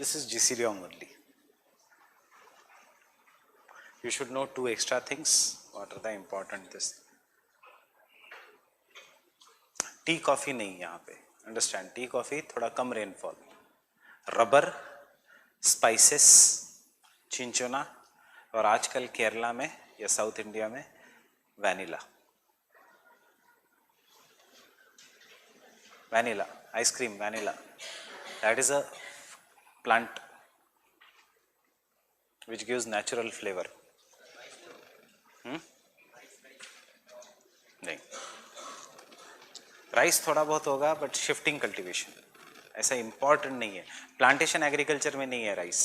This is GC Leong only. You should know two extra things. What are the important this? Tea coffee नहीं यहाँ पे, understand, tea coffee थोड़ा कम rainfall, rubber, spices, cinchona, और आजकल केरला में या south India में vanilla, vanilla ice cream, vanilla, that is a plant which gives natural flavor. नहीं, राइस थोड़ा बहुत होगा बट शिफ्टिंग कल्टीवेशन, ऐसा इंपॉर्टेंट नहीं है, प्लांटेशन एग्रीकल्चर में नहीं है राइस,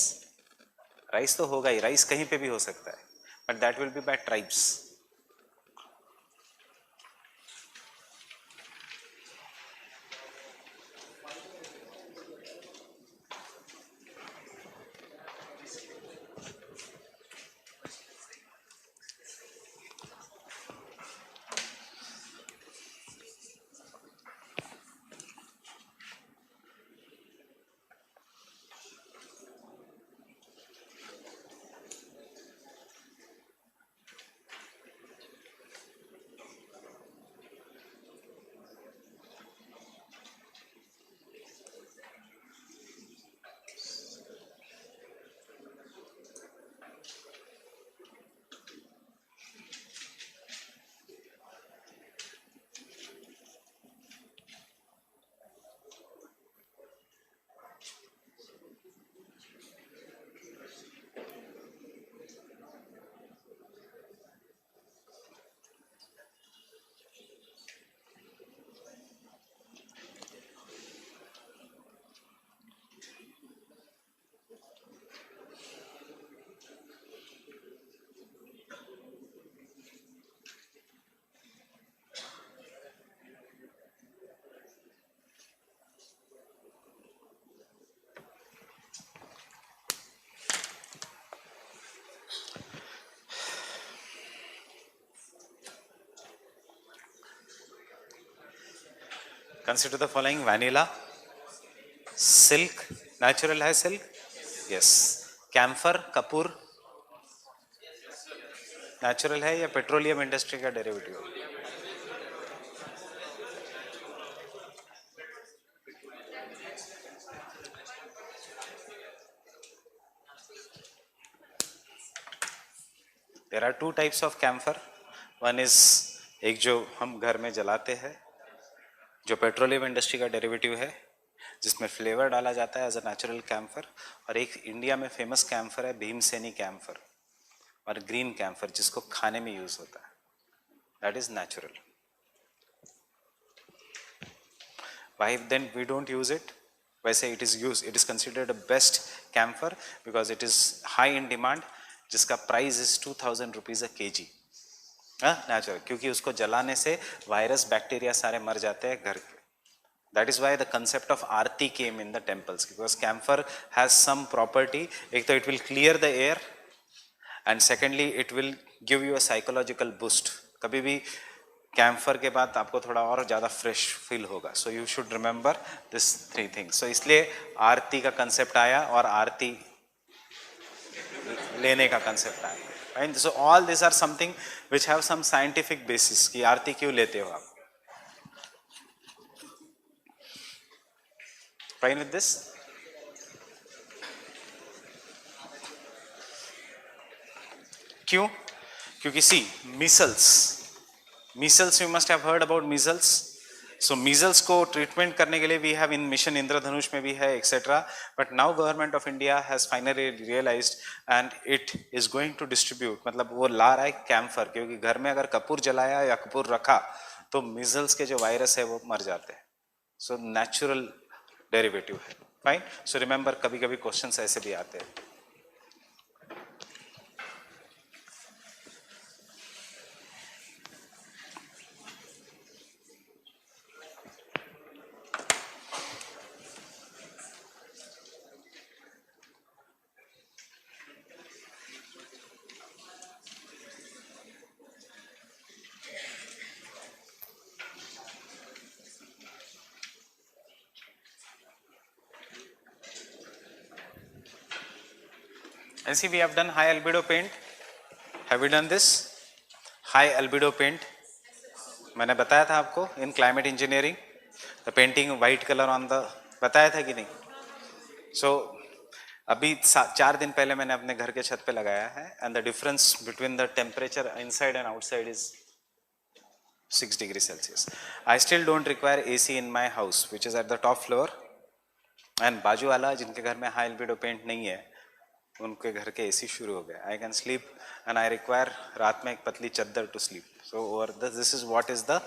राइस तो होगा ही, राइस कहीं पे भी हो सकता है but that will be by tribes. Consider the following: vanilla, silk, natural है silk, yes, camphor, Kapoor natural है या पेट्रोलियम इंडस्ट्री का derivative? There are two types of camphor. One is एक जो हम घर में जलाते हैं, जो पेट्रोलियम इंडस्ट्री का डेरिवेटिव है, जिसमें फ्लेवर डाला जाता है एज अ नेचुरल कैम्फर, और एक इंडिया में फेमस कैम्फर है भीमसेनी कैम्फर और ग्रीन कैम्फर, जिसको खाने में यूज होता है, that is natural. Why then we don't use it? वैसे it is use, it is considered a best camphor because it is high in demand, जिसका price is 2000 rupees a KG, natural, क्योंकि उसको जलाने से virus bacteria सारे मर जाते हैं घर के. That is why the concept of Aarti came in the temples, because camphor has some property, एक तो it will clear the air and secondly it will give you a psychological boost. कभी भी कैम्फर के बाद आपको थोड़ा और ज़्यादा फ्रेश फील होगा. So you should remember this three things. So इसलिए आरती का कंसेप्ट आया और आरती लेने का कंसेप्ट आया. Right, so all this are something which have some scientific basis कि आरती क्यों लेते हो आप. Fine with this? क्यों? क्योंकि see measles you must have heard about measles. So measles को ट्रीटमेंट करने के लिए we have in mission Indradhanush में भी है etcetera, but now government of India has finally realised and it is going to distribute, मतलब वो ला रहा है कैम्फर, क्योंकि घर में अगर कपूर जलाया या कपूर रखा तो मीजल्स के जो वायरस है वो मर जाते हैं. सो नेचुरल डेरिवेटिव है. फाइन. सो रिमेंबर, कभी कभी क्वेश्चंस ऐसे भी आते हैं. And see, we have done high albedo paint. Have we done this? High albedo paint. मैंने बताया था आपको in climate engineering, the painting white color on the, बताया था कि नहीं? So अभी 4 दिन पहले मैंने अपने घर के छत पे लगाया है, and the difference between the temperature inside and outside is 6 degrees Celsius. I still don't require AC in my house, which is at the top floor. And बाजू वाला जिनके घर में high albedo paint नहीं है, उनके घर के AC शुरू हो गए. I can sleep and I require रात में एक पतली चद्दर to sleep. So over this is what is the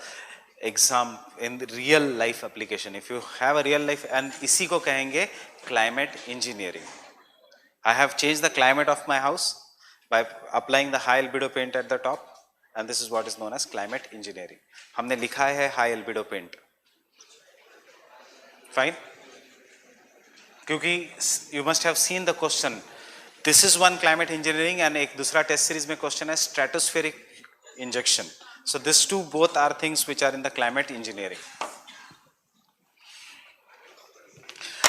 exam in the real life application. If you have a real life, and इसी को कहेंगे climate engineering. I have changed the climate of my house by applying the high albedo paint at the top, and this is what is known as climate engineering. हमने लिखा है high albedo paint. Fine. क्योंकि you must have seen the question. This is one climate engineering, and एक दूसरा test series में question है stratospheric injection. So these two both are things which are in the climate engineering.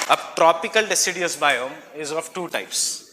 A tropical deciduous biome is of two types.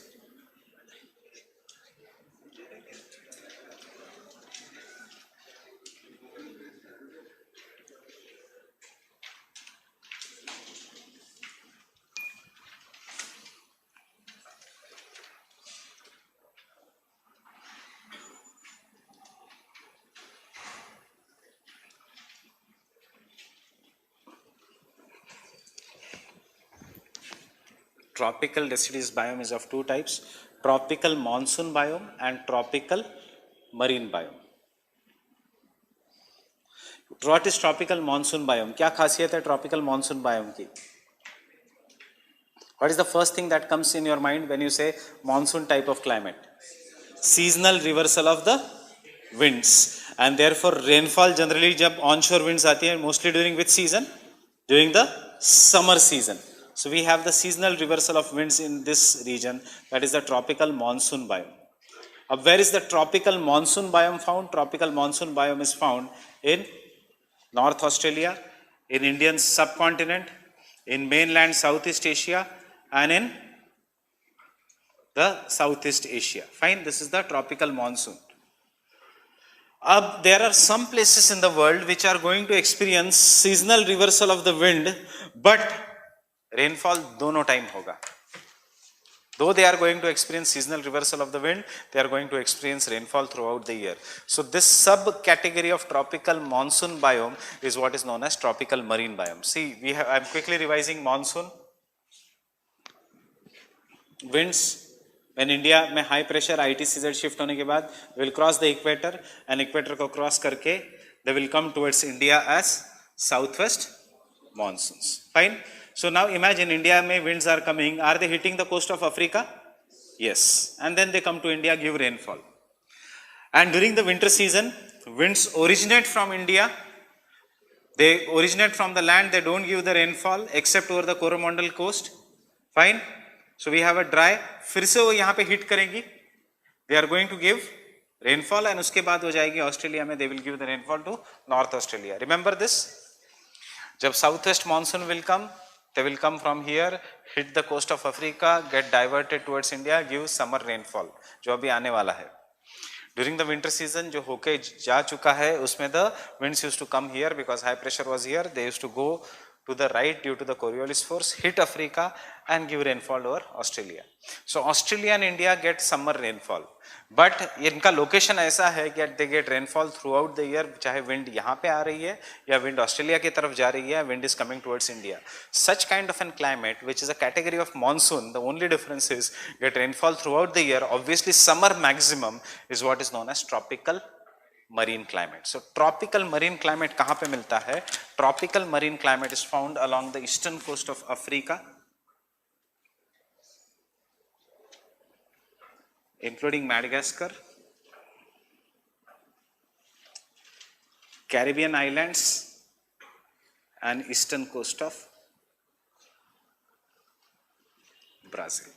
Tropical deciduous biome is of two types, tropical monsoon biome and tropical marine biome. What is tropical monsoon biome? क्या खासियत है tropical monsoon biome की? What is the first thing that comes in your mind when you say monsoon type of climate? Seasonal reversal of the winds, and therefore rainfall generally जब onshore winds आती है mostly during which season? During the summer season. So we have the seasonal reversal of winds in this region, that is the tropical monsoon biome. Where is the tropical monsoon biome found? Tropical monsoon biome is found in North Australia, in Indian subcontinent, in mainland Southeast Asia, and in the Southeast Asia. Fine, this is the tropical monsoon. There are some places in the world which are going to experience seasonal reversal of the wind, but rainfall दोनों time होगा. Though they are going to experience seasonal reversal of the wind, they are going to experience rainfall throughout the year. So this subcategory of tropical monsoon biome is what is known as tropical marine biome. See, I'm quickly revising monsoon. Winds, when India में high pressure ITCZ shift होने के बाद will cross the equator, and equator को cross करके they will come towards India as southwest monsoons. Fine. So now imagine India में winds are coming. Are they hitting the coast of Africa? Yes. And then they come to India, give rainfall. And during the winter season, winds originate from India. They originate from the land. They don't give the rainfall except over the Coromandel coast. Fine. So we have a dry. फिर से वो यहाँ पे hit करेंगी. They are going to give rainfall, and उसके बाद हो जाएगी ऑस्ट्रेलिया में. They will give the rainfall to North Australia. Remember this? जब southwest monsoon will come, they will come from here, hit the coast of Africa, get diverted towards India, give summer rainfall, जो अभी आने वाला है. During the winter season, जो होके जा चुका है, उसमें the winds used to come here because high pressure was here. They used to go to the right due to the Coriolis force, hit Africa and give rainfall over Australia. So Australia and India get summer rainfall. But इनका location ऐसा है कि they get rainfall throughout the year, चाहे wind यहाँ पे आ रही है या wind ऑस्ट्रेलिया की तरफ जा रही है, wind is coming towards India. Such kind of a climate, which is a category of monsoon, the only difference is get rainfall throughout the year. Obviously summer maximum is what is known as tropical marine climate. So tropical marine climate कहाँ पे मिलता है? Tropical marine climate is found along the eastern coast of Africa, including Madagascar, Caribbean islands, and eastern coast of Brazil.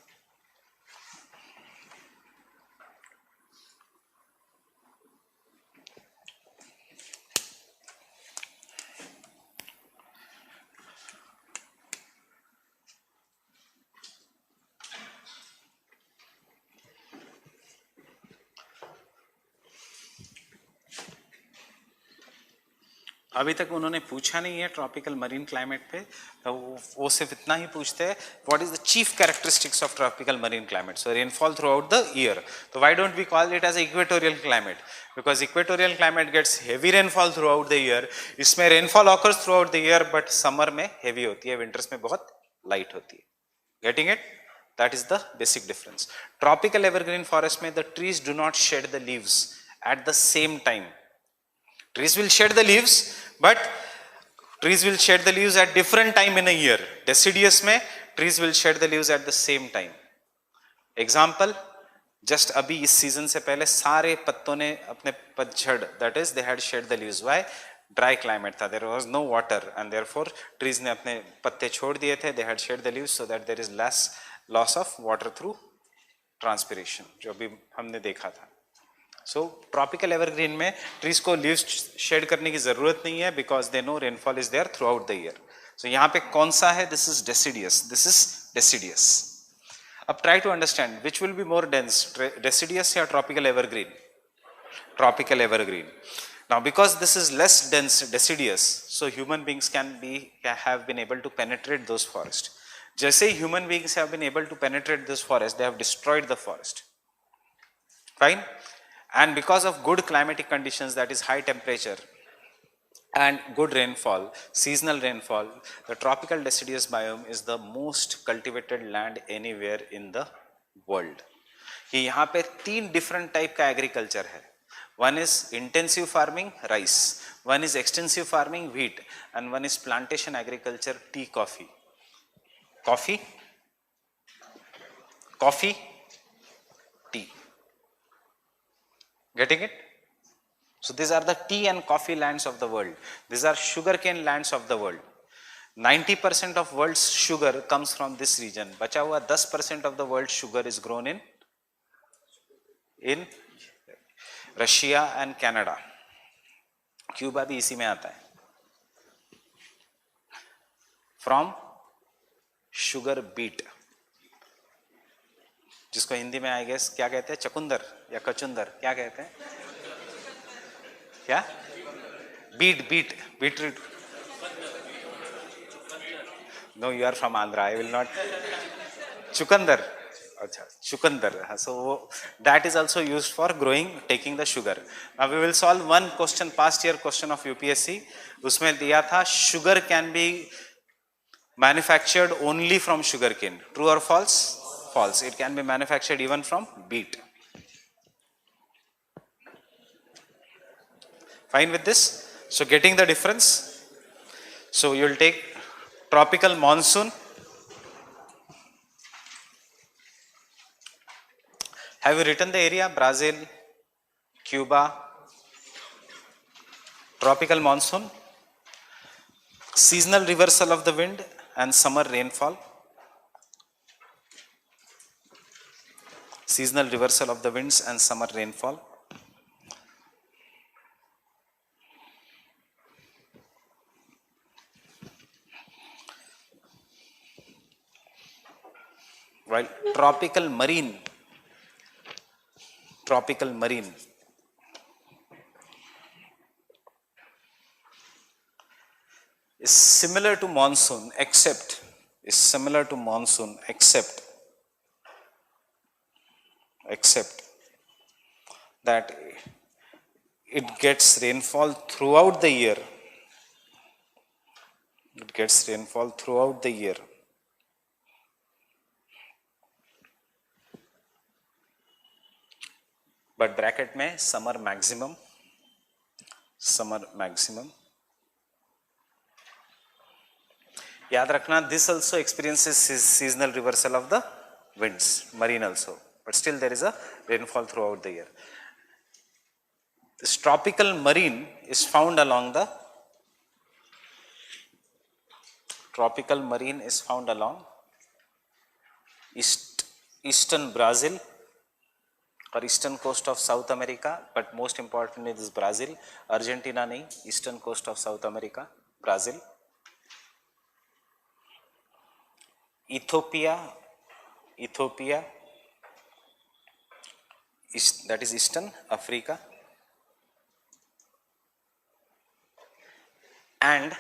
अभी तक उन्होंने पूछा नहीं है ट्रॉपिकल मरीन क्लाइमेट पे, तो वो सिर्फ इतना ही पूछते हैं what is the chief characteristics of tropical marine climate. So rainfall throughout the year. तो why don't we call it as equatorial climate? Because equatorial climate gets heavy rainfall throughout the year. इसमें rainfall occurs throughout the year, but summer में heavy होती है, winters में बहुत light होती है. Getting it? That is the basic difference. Tropical evergreen forest में the trees do not shed the leaves at the same time. Trees will shed the leaves, but trees will shed the leaves at different time in a year. Deciduous में trees will shed the leaves at the same time. Example, just अभी इस season से पहले सारे पत्तों ने अपने पतझड़, that is they had shed the leaves. Why? Dry climate था, there was no water and therefore trees ने अपने पत्ते छोड़ दिए थे. They had shed the leaves so that there is less loss of water through transpiration, जो अभी हमने देखा था. सो ट्रॉपिकल एवरग्रीन में ट्रीज को लीव्स शेड करने की जरूरत नहीं है, because they no rainfall is there throughout the year. So यहाँ पे कौन सा है? This is deciduous. This is deciduous. अब try to understand which will be more dense, deciduous या tropical evergreen? Tropical evergreen. Now because this is less dense, deciduous, so human beings have been able to penetrate those forests. जैसे ही human beings have been able to penetrate this forest, they have destroyed the forest. Fine? And because of good climatic conditions, that is high temperature and good rainfall, seasonal rainfall, the tropical deciduous biome is the most cultivated land anywhere in the world. कि यहाँ पे 3 different type का agriculture है. One is intensive farming, rice. One is extensive farming, wheat. And one is plantation agriculture, tea, coffee. Coffee, coffee, tea. Getting it? So these are the tea and coffee lands of the world. These are sugarcane lands of the world. 90% of world's sugar comes from this region. बचा हुआ 10% of the world's sugar is grown in Russia and Canada. Cuba भी इसी में आता है. From sugar beet, जिसको हिंदी में I guess क्या कहते हैं? चकुंदर या कचुंदर, क्या कहते हैं? क्या? Beet, beet, beetroot. No, you are from Andhra, I will not. चुकंदर. अच्छा, चुकंदर. So that is also used for growing, taking the sugar. Now we will solve one question, past year question of UPSC. उसमें दिया था sugar can be manufactured only from sugarcane. True or false? False. It can be manufactured even from beet. Fine with this? So getting the difference. So you will take tropical monsoon. Have you written the area? Brazil, Cuba, tropical monsoon, seasonal reversal of the wind and summer rainfall. Seasonal reversal of the winds and summer rainfall. While tropical marine is similar to monsoon except that it gets rainfall throughout the year. But bracket में summer maximum. याद रखना, this also experiences seasonal reversal of the winds, marine also, but still there is a rainfall throughout the year. This tropical marine is found along eastern Brazil or eastern coast of South America, but most importantly this Brazil, Argentina नहीं, eastern coast of South America, Brazil, Ethiopia, that is eastern Africa, and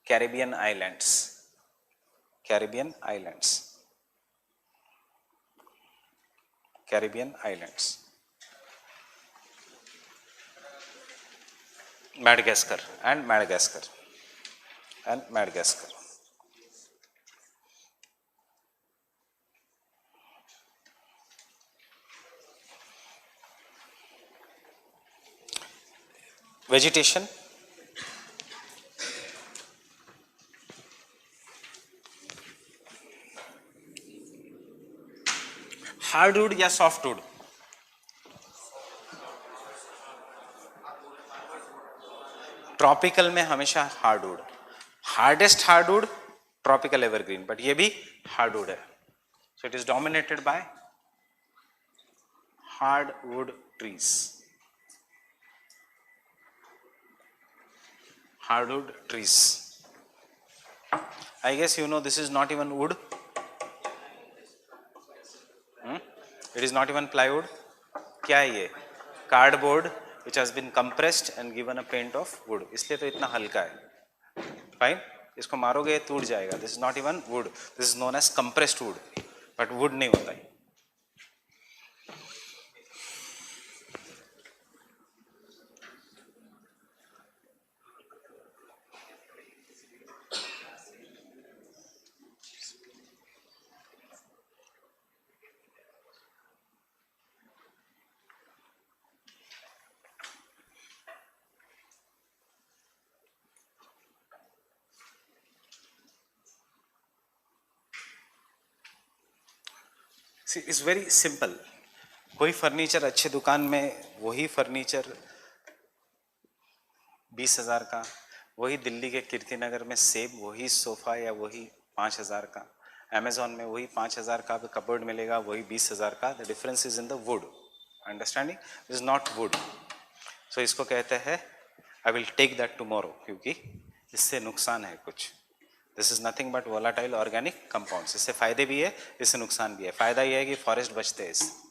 Caribbean islands. Caribbean islands. Caribbean islands. Madagascar and Madagascar and Madagascar. Vegetation. Hardwood या softwood? Tropical में हमेशा hardwood, hardest hardwood tropical evergreen, but ये भी hardwood है. सो it is dominated by hardwood trees. Hardwood trees. I guess you know this is not even wood. It is not even plywood. क्या है ये? Cardboard which has been compressed and given a paint of wood. इसलिए तो इतना हल्का है. Fine. इसको मारोगे टूट जाएगा. This is not even wood. This is known as compressed wood. But wood नहीं होता है. It's very simple. कोई फर्नीचर अच्छे दुकान में वही फर्नीचर 20,000 का, वही दिल्ली के कीर्तिनगर में सेम वही सोफा या वही 5,000 का, अमेजोन में वही 5,000 का कपबोर्ड मिलेगा वही 20,000 का. The difference is in the wood. Understanding is not wood. So इसको कहते हैं I will take that tomorrow, क्योंकि इससे नुकसान है कुछ. This is nothing but volatile organic compounds. इससे फायदे भी है, इससे नुकसान भी है. फायदा यह है कि फॉरेस्ट बचते हैं इससे.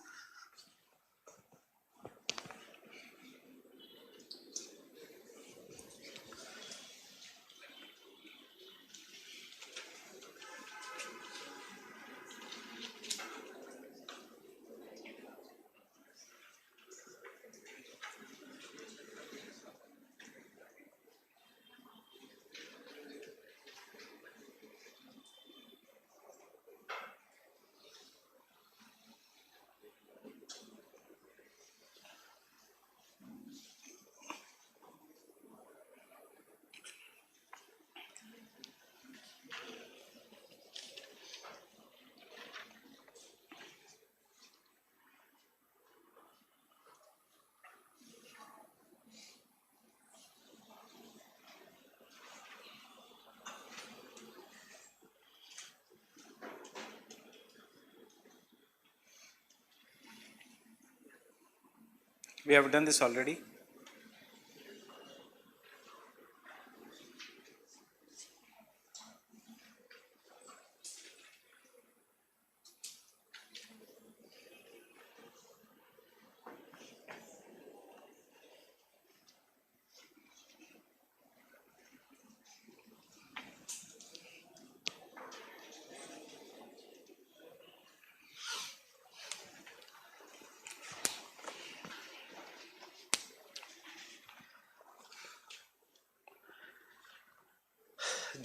We have done this already.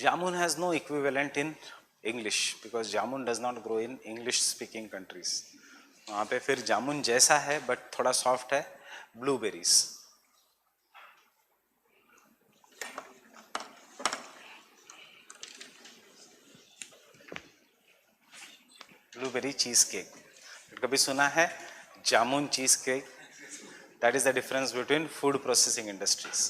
Jamun has no equivalent in English because jamun does not grow in English speaking countries. वहाँ पे फिर जामुन जैसा है बट थोड़ा सॉफ्ट है. ब्लूबेरीज. ब्लूबेरी चीज केक कभी सुना है? Jamun cheesecake. That is the difference between food processing industries.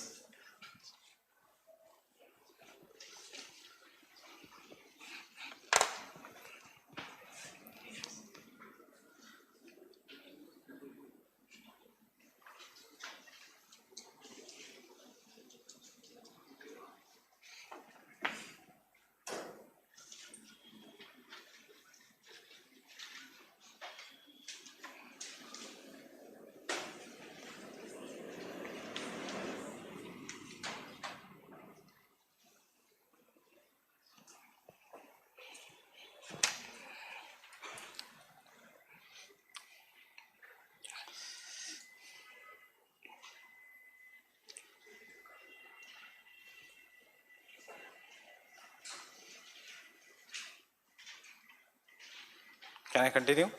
Can I continue?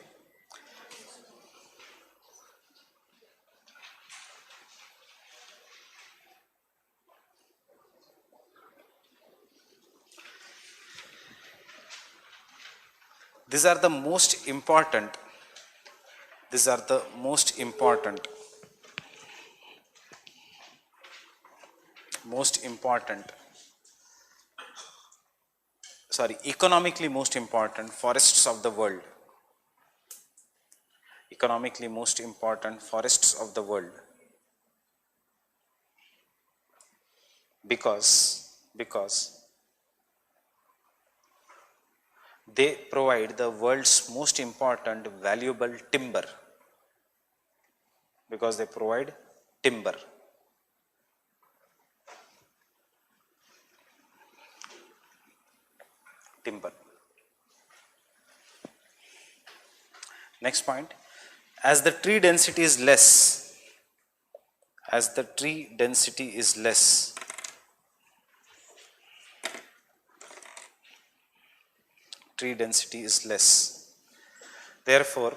These are the most important. These are the most important. Most important. Sorry, economically most important forests of the world. Economically most important forests of the world. Because they provide the world's most important valuable timber. Because they provide timber. Timber. Next point, as the tree density is less, as the tree density is less, tree density is less, therefore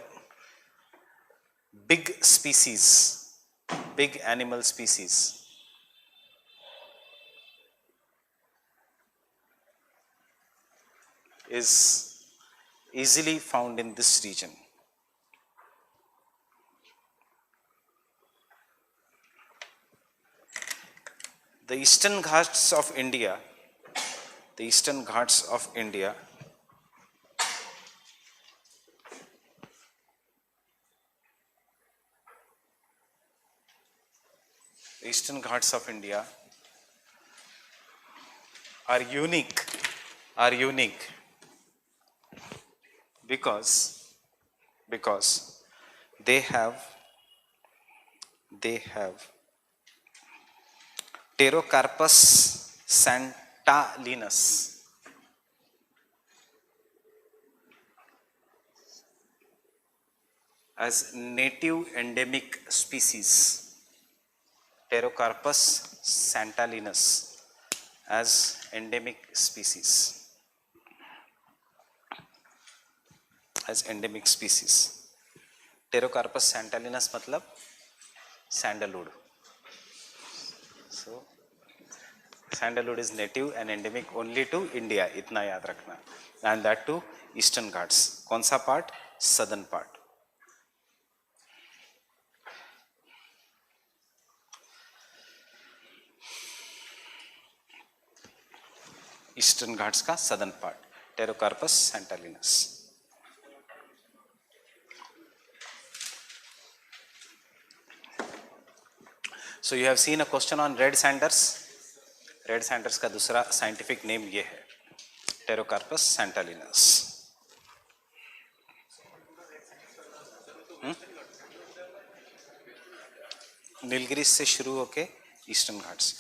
big species, big animal species is easily found in this region. The Eastern Ghats of India, the Eastern Ghats of India Eastern Ghats of India are unique because they have Pterocarpus santalinus as native endemic species. Pterocarpus santalinus as endemic species. As endemic species. Pterocarpus santalinus मतलब sandalwood. So sandalwood is native and endemic only to India. इतना याद रखना. And that to Eastern Ghats. कौन सा part? Southern part. Eastern Ghats का southern part. Pterocarpus santalinus. So you have seen a question on red sanders. Red sanders का दूसरा scientific name ये है Pterocarpus santalinus. नीलगिरी से शुरू होके ईस्टर्न घाट्स,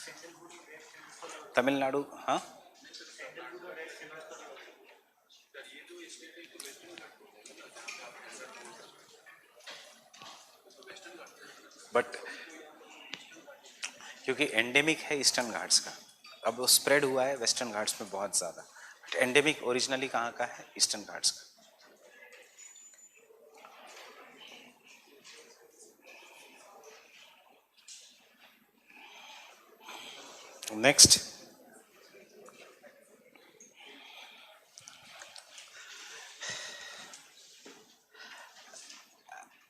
तमिलनाडु. हाँ, बट क्योंकि एंडेमिक है ईस्टर्न घाट्स का, अब वो स्प्रेड हुआ है वेस्टर्न घाट्स में बहुत ज़्यादा. बट एंडेमिक ओरिजिनली कहाँ का है? ईस्टर्न घाट्स का. Next,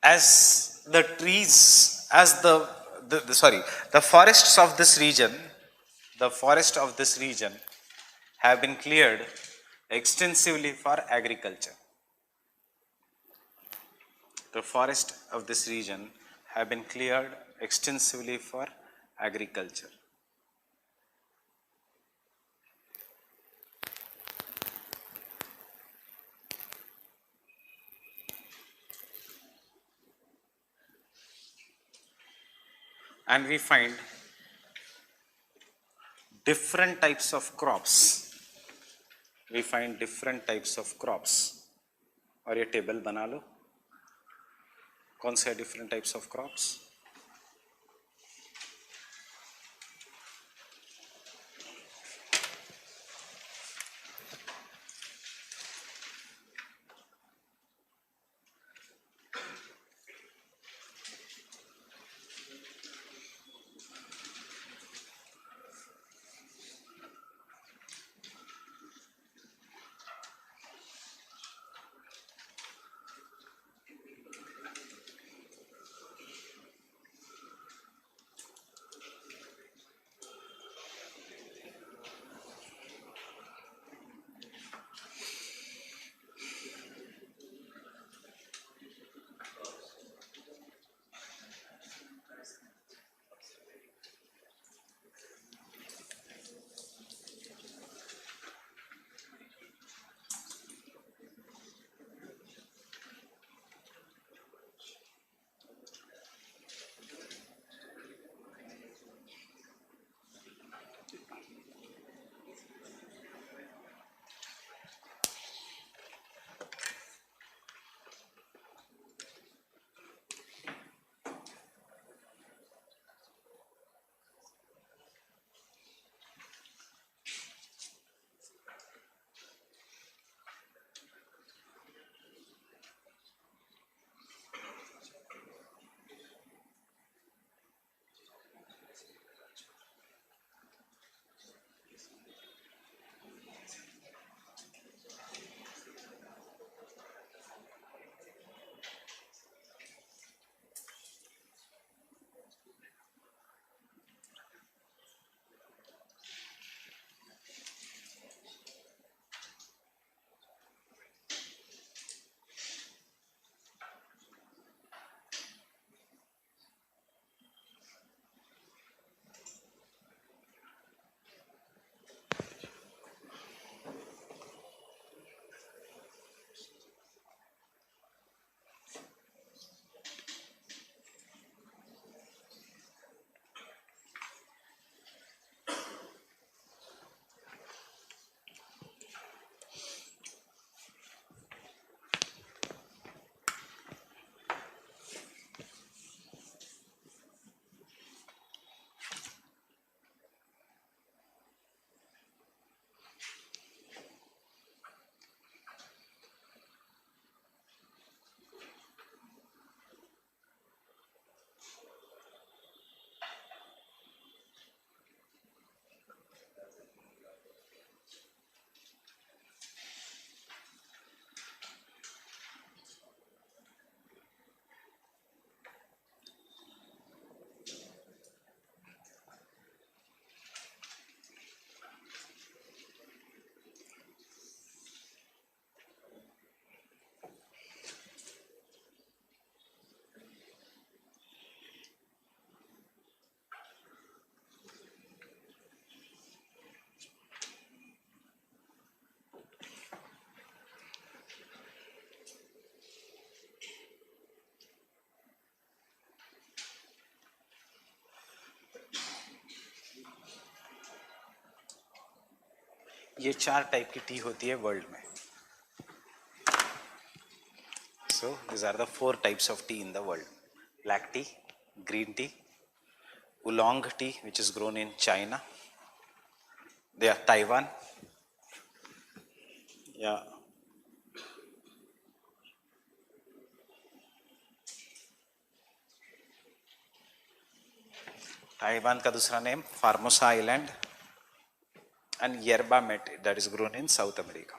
as the trees, as the forests of this region, the forest of this region have been cleared extensively for agriculture. The forest of this region have been cleared extensively for agriculture. And we find different types of crops. We find different types of crops. और ये table बना लो, कौन से different types of crops? ये 4 type की T होती है world में. So these are the 4 types of tea in the world: black tea, green tea, oolong tea, which is grown in China, there Taiwan, yeah, Taiwan का दूसरा name Formosa island, and yerba mate that is grown in South America.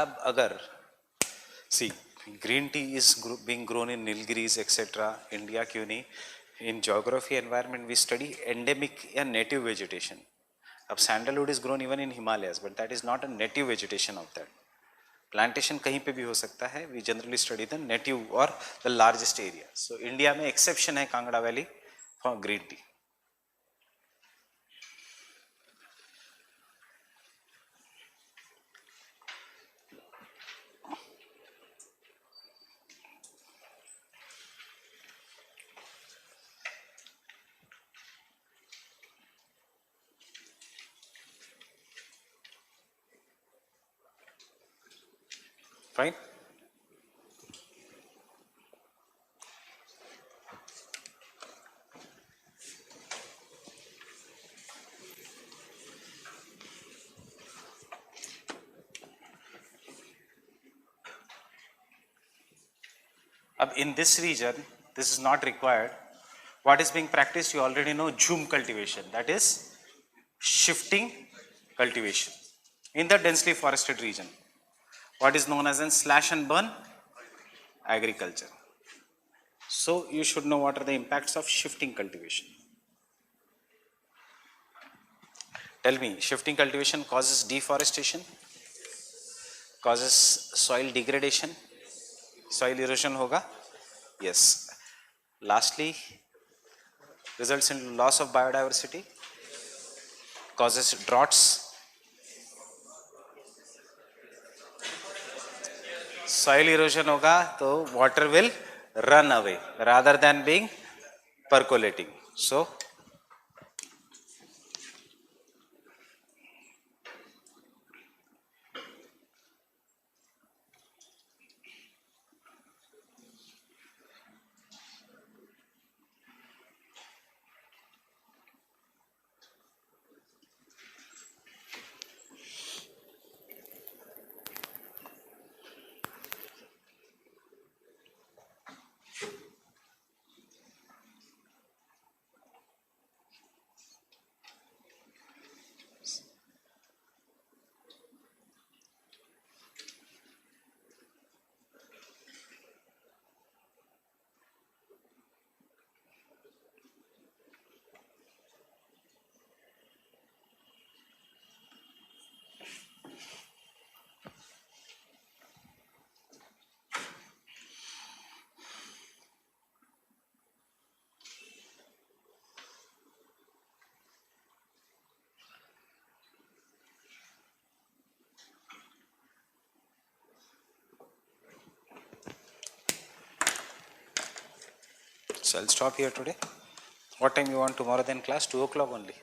अब अगर see green tea is being grown in Nilgiris etc. India क्यों नहीं? In geography environment we study endemic या native vegetation. अब sandalwood is grown even in Himalayas, but that is not a native vegetation of that. Plantation कहीं पे भी हो सकता है. We generally study the native or the largest area. So India में exception है Kangra valley for green tea. Fine. अब in this region, this is not required. What is being practiced? You already know jhum cultivation. That is shifting cultivation in the densely forested region. What is known as a slash and burn agriculture. So you should know what are the impacts of shifting cultivation. Tell me, shifting cultivation causes deforestation, causes soil degradation, soil erosion hoga? Yes. Lastly, results in loss of biodiversity, causes droughts, soil erosion hoga to water will run away rather than being percolating. So I'll stop here today. What time you want tomorrow then class? 2 o'clock only.